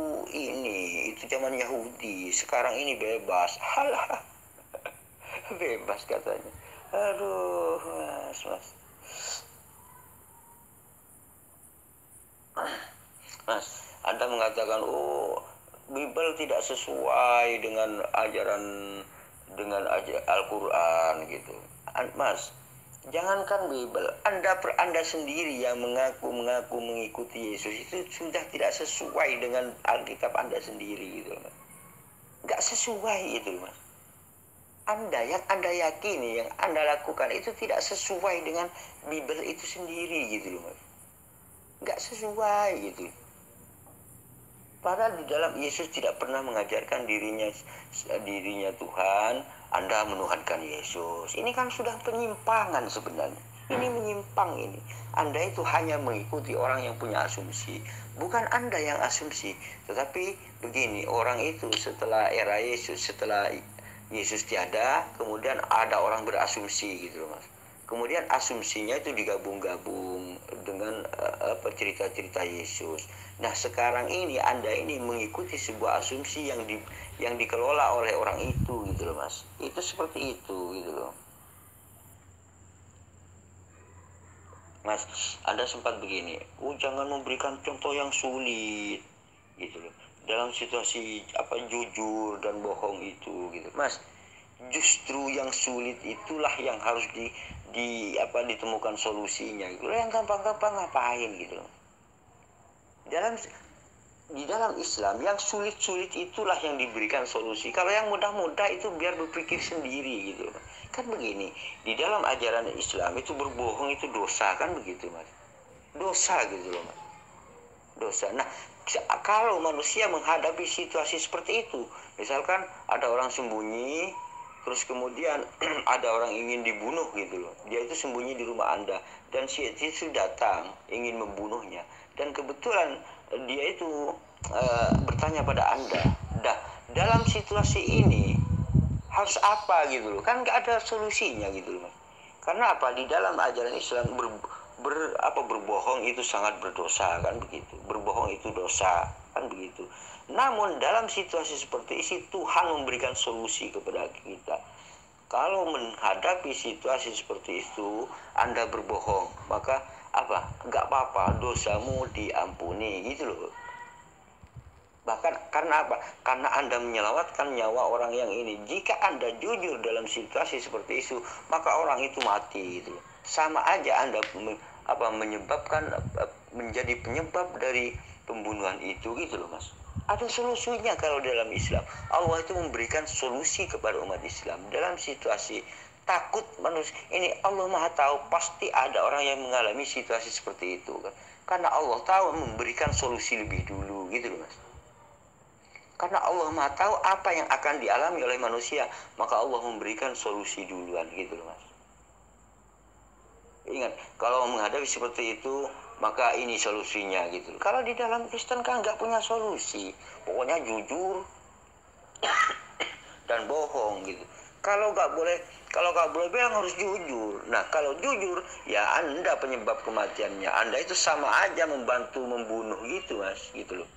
zaman Yahudi, sekarang ini bebas. Halah, bebas katanya. Aduh, Mas, Anda mengatakan, Bible tidak sesuai dengan ajaran Al-Quran gitu. Mas, jangankan Bible, Anda sendiri yang mengaku mengikuti Yesus itu sudah tidak sesuai dengan Alkitab Anda sendiri gitu, Mas. Nggak sesuai itu, Mas. Yang Anda yakini, yang Anda lakukan itu tidak sesuai dengan Bible itu sendiri gitu, Mas. Nggak sesuai gitu. Padahal di dalam Yesus tidak pernah mengajarkan dirinya Tuhan, Anda menuhankan Yesus. Ini kan sudah penyimpangan sebenarnya. Ini menyimpang ini. Anda itu hanya mengikuti orang yang punya asumsi. Bukan Anda yang asumsi. Tetapi begini, orang itu setelah era Yesus, setelah Yesus tiada, kemudian ada orang berasumsi gitu loh, Mas. Kemudian asumsinya itu digabung-gabung dengan cerita-cerita Yesus. Nah, sekarang ini Anda ini mengikuti sebuah asumsi yang dikelola oleh orang itu gitu loh, Mas. Itu seperti itu gitu loh. Mas, Anda sempat begini, jangan memberikan contoh yang sulit gitu loh. Dalam situasi jujur dan bohong itu gitu. Mas, justru yang sulit itulah yang harus ditemukan solusinya gitu. Yang gampang-gampang ngapain gitu loh. Di dalam Islam yang sulit-sulit itulah yang diberikan solusi. Kalau yang mudah-mudah itu biar berpikir sendiri gitu. Kan begini, di dalam ajaran Islam itu berbohong itu dosa, kan begitu, Mas. Dosa gitu loh, Mas. Dosa. Nah, kalau manusia menghadapi situasi seperti itu, misalkan ada orang sembunyi, terus kemudian ada orang ingin dibunuh gitu loh. Dia itu sembunyi di rumah Anda, dan si itu datang ingin membunuhnya, dan kebetulan dia itu bertanya pada Anda, dalam situasi ini harus apa gitu loh. Kan nggak ada solusinya gitu loh. Karena apa? Di dalam ajaran Islam berbohong itu sangat berdosa, kan begitu. Berbohong itu dosa, kan begitu. Namun dalam situasi seperti ini Tuhan memberikan solusi kepada kita. Kalau menghadapi situasi seperti itu Anda berbohong, maka nggak apa-apa, dosamu diampuni gitu loh. Bahkan karena apa? Karena Anda menyelamatkan nyawa orang yang ini. Jika Anda jujur dalam situasi seperti itu, maka orang itu mati gitu loh. sama aja Anda menyebabkan menjadi penyebab dari pembunuhan itu gitu loh Mas. Ada solusinya kalau dalam Islam. Allah itu memberikan solusi kepada umat Islam dalam situasi takut manusia. Ini Allah Maha tahu pasti ada orang yang mengalami situasi seperti itu kan. Karena Allah tahu memberikan solusi lebih dulu gitu loh Mas. Karena Allah Maha tahu apa yang akan dialami oleh manusia, maka Allah memberikan solusi duluan gitu loh Mas. Ingat, kalau menghadapi seperti itu, maka ini solusinya gitu. Kalau di dalam Kristen kan nggak punya solusi, pokoknya jujur dan bohong gitu. Kalau nggak boleh bilang harus jujur. Nah, kalau jujur, ya Anda penyebab kematiannya. Anda itu sama aja membantu membunuh gitu Mas, gitu loh.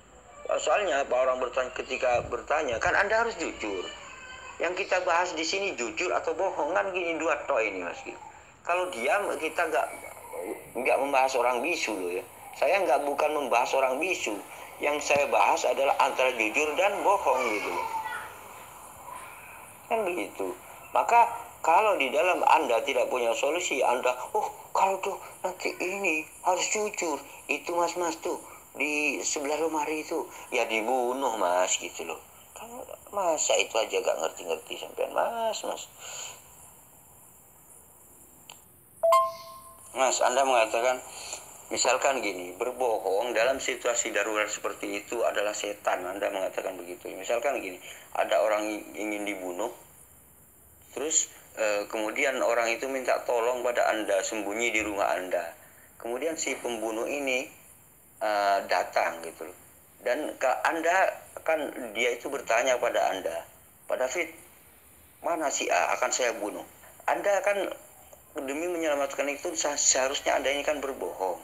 Soalnya apa orang ketika bertanya, kan Anda harus jujur. Yang kita bahas di sini jujur atau bohong kan gini dua toh ini Mas gitu. Kalau diam kita nggak membahas orang bisu loh ya. Saya bukan membahas orang bisu. Yang saya bahas adalah antara jujur dan bohong gitu loh. Kan begitu. Maka kalau di dalam Anda tidak punya solusi, Anda, kalau tuh nanti ini harus jujur. Itu mas tuh di sebelah lemari itu ya dibunuh Mas gitu loh. Kamu masa itu aja gak ngerti sampean Mas. Mas, Anda mengatakan, misalkan gini, berbohong dalam situasi darurat seperti itu adalah setan. Anda mengatakan begitu. Misalkan gini, ada orang ingin dibunuh, terus kemudian orang itu minta tolong pada Anda, sembunyi di rumah Anda. Kemudian si pembunuh ini datang gitu loh. Dan Anda kan, dia itu bertanya pada Anda, Pak David, mana si A akan saya bunuh. Anda kan demi menyelamatkan itu seharusnya Anda ini kan berbohong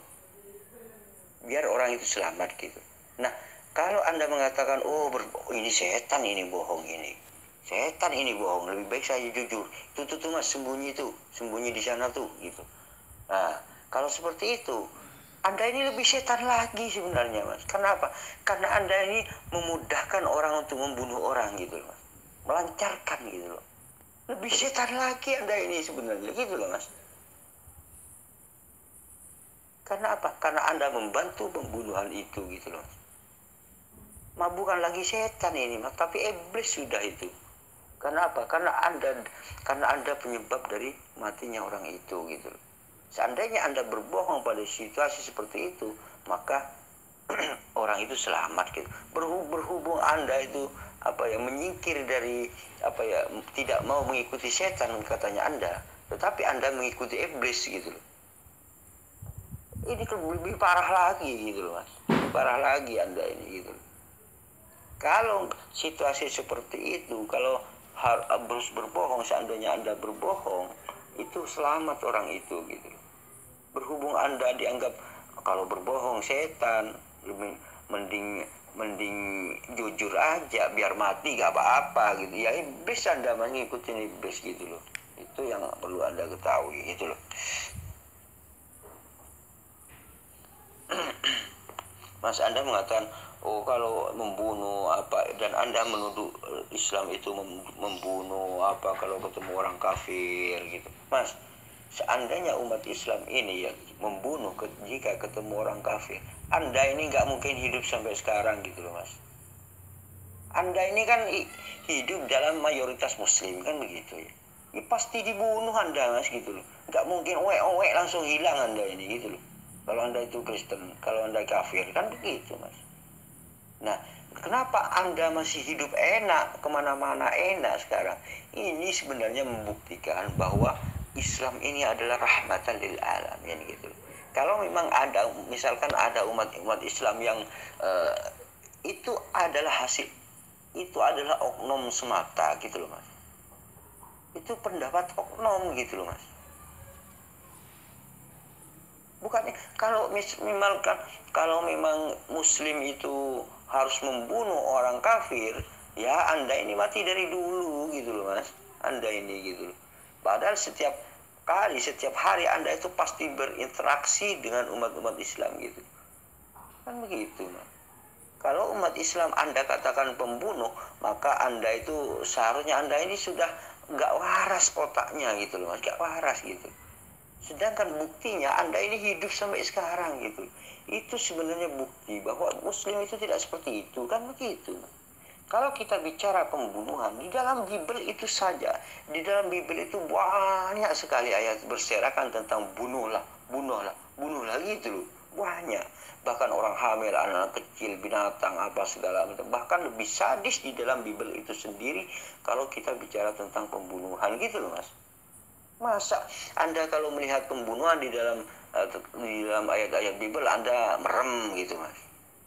biar orang itu selamat gitu. Nah, kalau Anda mengatakan ini setan ini bohong ini. Setan ini bohong, lebih baik saya jujur. Tuh Mas, sembunyi di sana tuh gitu. Nah, kalau seperti itu Anda ini lebih setan lagi sebenarnya Mas. Kenapa? Karena Anda ini memudahkan orang untuk membunuh orang gitu Mas. Melancarkan gitu loh. Lebih setan lagi Anda ini sebenarnya gitu loh Mas. Karena apa? Karena Anda membantu pembunuhan itu gitu loh. Bukan lagi setan ini Mas, tapi iblis sudah itu. Karena apa? Karena Anda penyebab dari matinya orang itu gitu loh. Seandainya Anda berbohong pada situasi seperti itu, maka orang itu selamat gitu. Berhubung Anda itu menyingkir dari tidak mau mengikuti setan katanya Anda, tetapi Anda mengikuti iblis gitu loh. Ini lebih parah lagi gitu loh Mas. Lebih parah lagi Anda ini gitu loh. Kalau situasi seperti itu, kalau harus berbohong, seandainya Anda berbohong, itu selamat orang itu gitu loh. Berhubung Anda dianggap kalau berbohong setan, mending jujur aja biar mati gak apa-apa gitu ya. Iblis Anda mengikuti iblis gitu loh. Itu yang perlu Anda ketahui gitu loh. Mas, Anda mengatakan kalau membunuh dan Anda menuduh Islam itu membunuh kalau ketemu orang kafir gitu. Mas, seandainya umat Islam ini yang membunuh jika ketemu orang kafir, Anda ini nggak mungkin hidup sampai sekarang gitu loh Mas. Anda ini kan hidup dalam mayoritas Muslim kan begitu ya. Ini pasti dibunuh Anda Mas gitu loh. Nggak mungkin langsung hilang Anda ini gitu loh. Kalau Anda itu Kristen, kalau Anda kafir kan begitu Mas. Nah, kenapa Anda masih hidup enak, kemana-mana enak sekarang? Ini sebenarnya membuktikan bahwa Islam ini adalah rahmatan lil alamin gitu. Kalau memang ada, misalkan ada umat Islam yang itu adalah oknum semata gitu loh Mas. Itu pendapat oknum gitu loh Mas. Bukannya kalau memang Muslim itu harus membunuh orang kafir, ya Anda ini mati dari dulu gitu loh Mas. Anda ini gitu loh. Padahal setiap hari Anda itu pasti berinteraksi dengan umat Islam gitu. Kan begitu Mas. Kalau umat Islam Anda katakan pembunuh, maka Anda itu seharusnya Anda ini sudah nggak waras otaknya gitu loh Mas. Nggak waras gitu. Sedangkan buktinya Anda ini hidup sampai sekarang gitu. Itu sebenarnya bukti bahwa Muslim itu tidak seperti itu, kan begitu. Kalau kita bicara pembunuhan, di dalam Bible itu saja, di dalam Bible itu banyak sekali ayat berserakan tentang bunuhlah, bunuhlah, bunuhlah gitu loh. Banyak. Bahkan orang hamil, anak kecil, binatang, apa segala macam. Bahkan lebih sadis di dalam Bible itu sendiri kalau kita bicara tentang pembunuhan gitu loh, Mas. Masa Anda kalau melihat pembunuhan di dalam ayat-ayat Bible Anda merem gitu, Mas.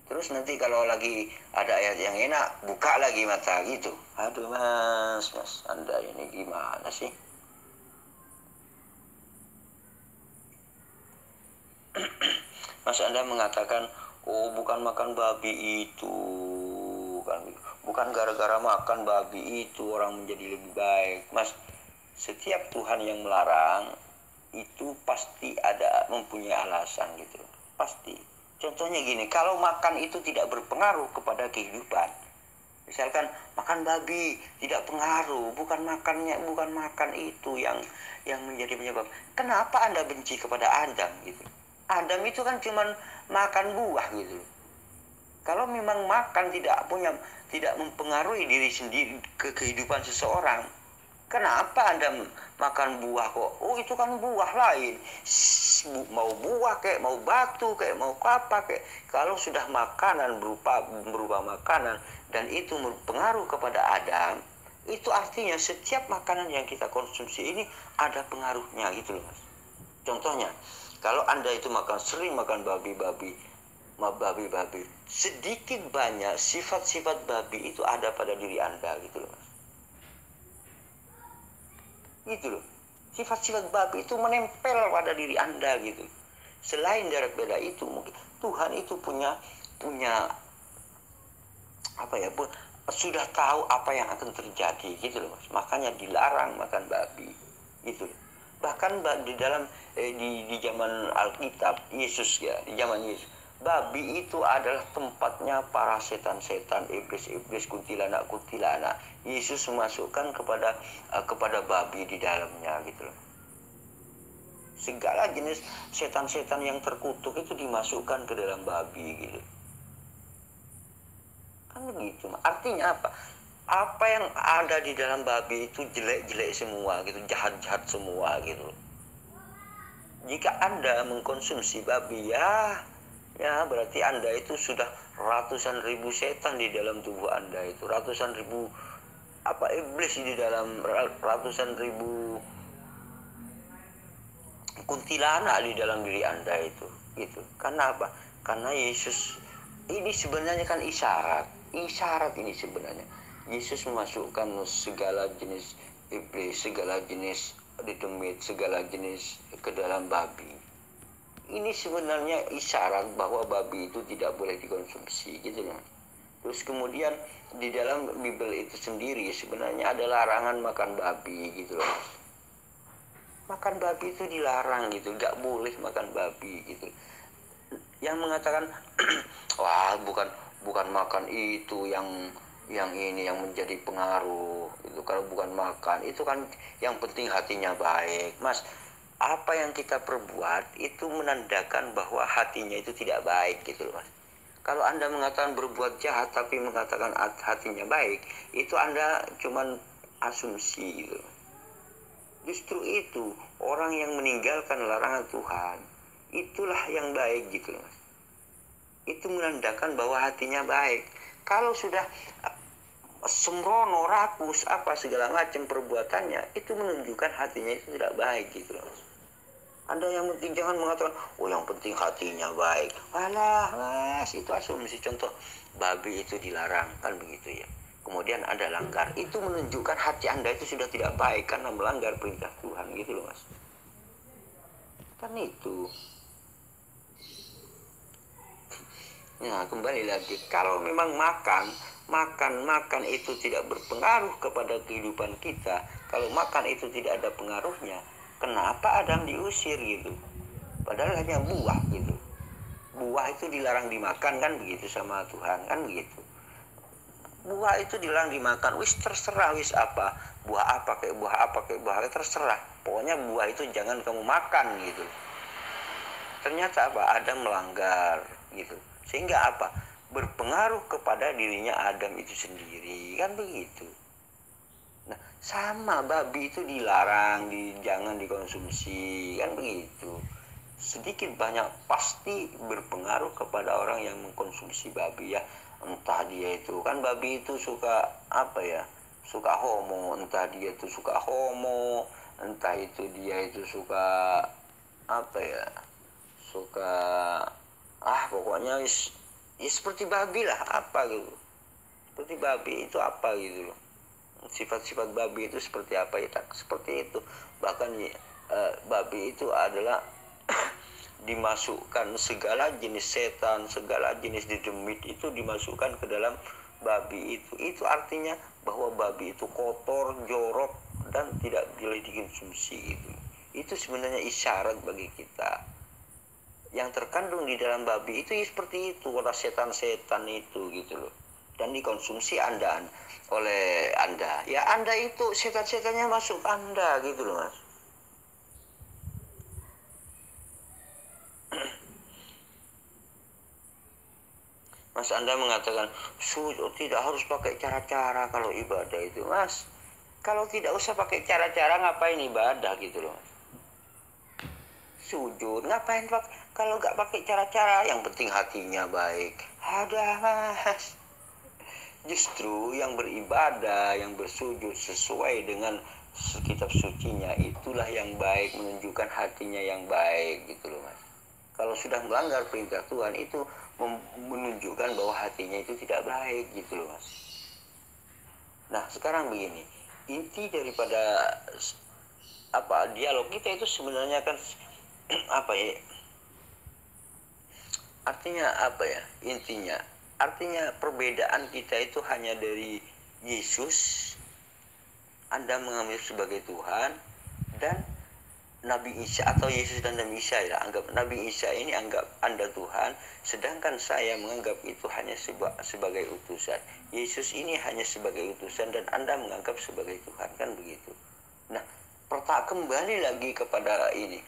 Terus nanti kalau lagi ada ayat yang enak, buka lagi mata gitu. Aduh, Mas, Anda ini gimana sih? Mas, Anda mengatakan, oh bukan makan babi itu, kan? Bukan gara-gara makan babi itu orang menjadi lebih baik. Mas, setiap Tuhan yang melarang itu pasti ada mempunyai alasan gitu, pasti. Contohnya gini, kalau makan itu tidak berpengaruh kepada kehidupan, misalkan makan babi tidak pengaruh, bukan makan itu yang menjadi penyebab. Kenapa Anda benci kepada Adam gitu? Adam itu kan cuma makan buah gitu. Kalau memang makan tidak mempengaruhi diri sendiri ke kehidupan seseorang, kenapa Anda makan buah kok? Oh itu kan buah lain. Mau buah kayak mau batu kayak mau apa kayak. Kalau sudah makanan berupa makanan dan itu berpengaruh kepada Adam, itu artinya setiap makanan yang kita konsumsi ini ada pengaruhnya gitu loh, Mas. Contohnya, kalau Anda itu sering makan babi, sedikit banyak sifat-sifat babi itu ada pada diri Anda gitu loh, Mas. Gitu loh, sifat-sifat babi itu menempel pada diri Anda gitu. Selain daripada itu, mungkin Tuhan itu punya apa ya, sudah tahu apa yang akan terjadi gitu loh, Mas. Makanya dilarang makan babi gitu loh. Bahkan di dalam di zaman Alkitab Yesus ya, di zaman Yesus, babi itu adalah tempatnya para setan-setan, iblis-iblis, kuntilanak. Yesus memasukkan kepada babi di dalamnya gitu loh. Segala jenis setan-setan yang terkutuk itu dimasukkan ke dalam babi gitu. Kan begitu. Artinya apa? Apa yang ada di dalam babi itu jelek-jelek semua gitu, jahat-jahat semua gitu. Jika Anda mengkonsumsi babi ya berarti Anda itu sudah ratusan ribu setan di dalam tubuh Anda itu, ratusan ribu iblis di dalam, ratusan ribu kuntilanak di dalam diri Anda itu gitu. Karena apa? Karena Yesus ini sebenarnya kan isyarat ini sebenarnya. Yesus memasukkan segala jenis iblis, segala jenis demit, segala jenis ke dalam babi. Ini sebenarnya isyarat bahwa babi itu tidak boleh dikonsumsi gitu loh. Terus kemudian di dalam Bible itu sendiri sebenarnya ada larangan makan babi gitu loh. Makan babi itu dilarang gitu, nggak boleh makan babi gitu. Yang mengatakan wah bukan makan itu yang ini yang menjadi pengaruh itu, kalau bukan makan itu kan yang penting hatinya baik. Mas, apa yang kita perbuat itu menandakan bahwa hatinya itu tidak baik gitu loh, Mas. Kalau Anda mengatakan berbuat jahat tapi mengatakan hatinya baik, itu Anda cuman asumsi gitu. Justru itu orang yang meninggalkan larangan Tuhan itulah yang baik gitu loh, Mas. Itu menandakan bahwa hatinya baik. Kalau sudah sembrono, rakus, apa segala macam perbuatannya, itu menunjukkan hatinya itu tidak baik gitu loh. Anda yang penting jangan mengatakan, oh yang penting hatinya baik. Alah, Mas, itu asumsi. Contoh, babi itu dilarang, kan begitu ya. Kemudian Anda langgar, itu menunjukkan hati Anda itu sudah tidak baik karena melanggar perintah Tuhan gitu loh, Mas. Kan itu. Nah, kembali lagi, kalau memang makan itu tidak berpengaruh kepada kehidupan kita, kalau makan itu tidak ada pengaruhnya, kenapa Adam diusir gitu? Padahal hanya buah gitu. Buah itu dilarang dimakan kan begitu sama Tuhan kan begitu. Buah itu dilarang dimakan, wis terserah, wis apa, buah apa kayak buah terserah, pokoknya buah itu jangan kamu makan gitu. Ternyata apa, Adam melanggar gitu, sehingga apa, berpengaruh kepada dirinya Adam itu sendiri, kan begitu. Nah, sama babi itu dilarang, jangan dikonsumsi, kan begitu. Sedikit banyak pasti berpengaruh kepada orang yang mengkonsumsi babi ya. Entah dia itu, kan babi itu suka apa ya, suka homo, entah dia itu suka homo, entah itu dia itu suka apa ya, suka pokoknya seperti babi lah, apa gitu, seperti babi itu apa gitu loh. Sifat-sifat babi itu seperti apa ya, seperti itu. Bahkan babi itu adalah dimasukkan segala jenis setan, segala jenis demit itu dimasukkan ke dalam babi itu. Itu artinya bahwa babi itu kotor, jorok, dan tidak boleh dikonsumsi gitu. Itu sebenarnya isyarat bagi kita. Yang terkandung di dalam babi itu ya seperti itu, kata setan-setan itu gitu loh. Dan dikonsumsi oleh Anda. Ya Anda itu setan-setannya masuk Anda gitu loh, Mas. Mas, Anda mengatakan tidak harus pakai cara-cara kalau ibadah itu. Mas, kalau tidak usah pakai cara-cara, ngapain ibadah gitu loh, Mas. Sujud ngapain kalau nggak pakai cara-cara, yang penting hatinya baik. Ada, Mas. Justru yang beribadah, yang bersujud sesuai dengan kitab sucinya, itulah yang baik, menunjukkan hatinya yang baik gitu loh, Mas. Kalau sudah melanggar perintah Tuhan, itu menunjukkan bahwa hatinya itu tidak baik gitu loh, Mas. Nah, sekarang begini, inti daripada dialog kita itu sebenarnya kan artinya perbedaan kita itu hanya dari Yesus, Anda mengambil sebagai Tuhan, dan Nabi Isa, atau Yesus dan Nabi Isa ya, anggap Nabi Isa ini anggap Anda Tuhan, sedangkan saya menganggap itu hanya sebagai utusan. Yesus ini hanya sebagai utusan dan Anda menganggap sebagai Tuhan, kan begitu. Nah, kembali lagi kepada ini,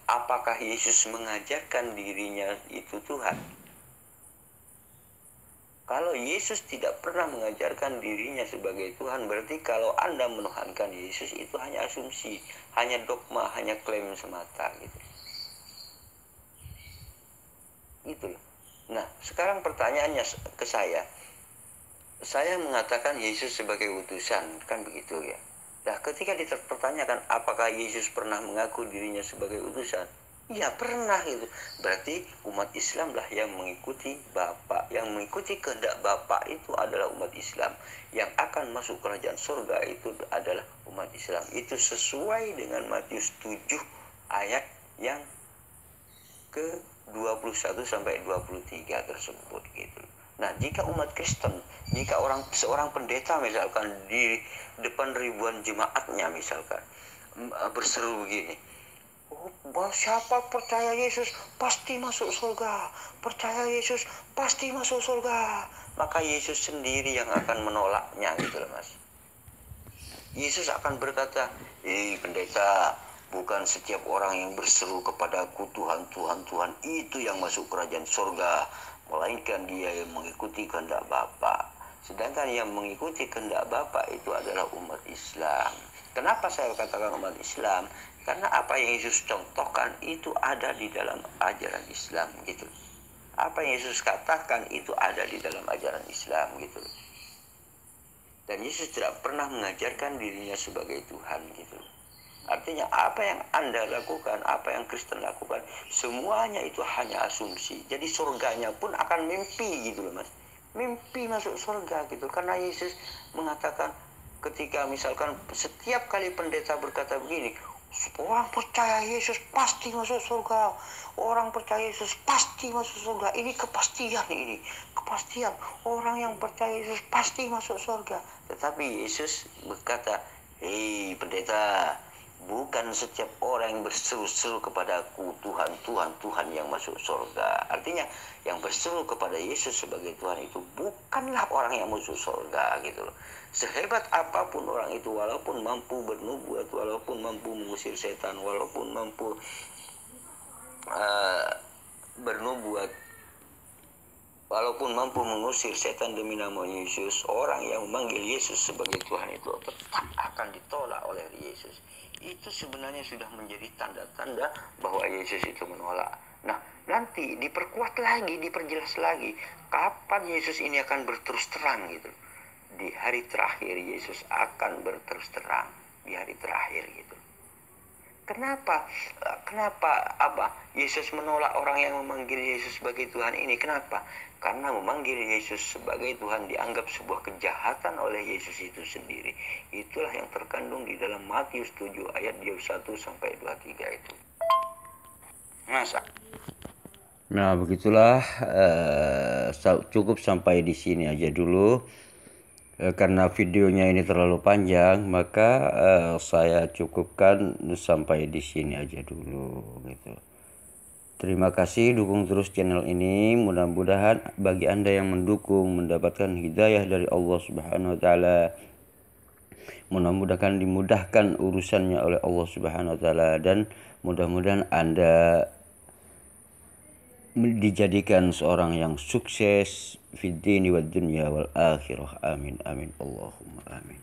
apakah Yesus mengajarkan dirinya itu Tuhan? Kalau Yesus tidak pernah mengajarkan dirinya sebagai Tuhan, berarti kalau Anda menuhankan Yesus itu hanya asumsi, hanya dogma, hanya klaim semata gitu. Itu. Nah, sekarang pertanyaannya ke saya. Saya mengatakan Yesus sebagai utusan, kan begitu ya. Nah, ketika dipertanyakan apakah Yesus pernah mengaku dirinya sebagai utusan? Ya pernah itu. Berarti umat Islam lah yang mengikuti Bapa, yang mengikuti kehendak Bapa itu adalah umat Islam. Yang akan masuk kerajaan surga itu adalah umat Islam. Itu sesuai dengan Matius 7 ayat yang ke-21 sampai 23 tersebut gitu. Nah, jika umat Kristen, jika seorang pendeta misalkan di depan ribuan jemaatnya misalkan berseru begini, siapa percaya Yesus pasti masuk surga, percaya Yesus pasti masuk surga, maka Yesus sendiri yang akan menolaknya gitu loh, Mas. Yesus akan berkata, pendeta, bukan setiap orang yang berseru kepadaku Tuhan, Tuhan, Tuhan itu yang masuk kerajaan surga, melainkan dia yang mengikuti kehendak Bapa. Sedangkan yang mengikuti kehendak Bapa itu adalah umat Islam. Kenapa saya katakan umat Islam? Karena apa yang Yesus contohkan itu ada di dalam ajaran Islam gitu. Apa yang Yesus katakan itu ada di dalam ajaran Islam gitu. Dan Yesus tidak pernah mengajarkan dirinya sebagai Tuhan gitu. Artinya apa yang Anda lakukan, apa yang Kristen lakukan, semuanya itu hanya asumsi. Jadi surganya pun akan mimpi gitu loh, Mas. Mimpi masuk surga gitu. Karena Yesus mengatakan ketika misalkan setiap kali pendeta berkata begini, orang percaya Yesus pasti masuk surga, orang percaya Yesus pasti masuk surga. Ini kepastian, ini kepastian. Orang yang percaya Yesus pasti masuk surga. Tetapi Yesus berkata, hei pendeta, Bukan setiap orang yang berseru-seru kepadaku, Tuhan, Tuhan, Tuhan yang masuk surga. Artinya yang berseru kepada Yesus sebagai Tuhan itu bukanlah orang yang masuk surga gitu loh. Sehebat apapun orang itu, walaupun mampu bernubuat, walaupun mampu mengusir setan, walaupun mampu bernubuat, walaupun mampu mengusir setan demi nama Yesus, orang yang memanggil Yesus sebagai Tuhan itu tetap akan ditolak oleh Yesus. Itu sebenarnya sudah menjadi tanda-tanda bahwa Yesus itu menolak. Nah, nanti diperkuat lagi, diperjelas lagi, kapan Yesus ini akan berterus terang gitu. Di hari terakhir Yesus akan berterus terang, di hari terakhir gitu. Kenapa Yesus menolak orang yang memanggil Yesus sebagai Tuhan ini? Kenapa? Karena memanggil Yesus sebagai Tuhan dianggap sebuah kejahatan oleh Yesus itu sendiri. Itulah yang terkandung di dalam Matius 7 ayat 21 sampai 23 itu. Masa? Nah, begitulah, cukup sampai di sini aja dulu. Karena videonya ini terlalu panjang, maka saya cukupkan sampai di sini aja dulu gitu. Terima kasih, dukung terus channel ini. Mudah-mudahan bagi Anda yang mendukung mendapatkan hidayah dari Allah Subhanahu wa taala. Mudah-mudahan dimudahkan urusannya oleh Allah Subhanahu wa taala, dan mudah-mudahan Anda dijadikan seorang yang sukses fid dini wad dunya wal akhirah. Amin amin Allahumma amin.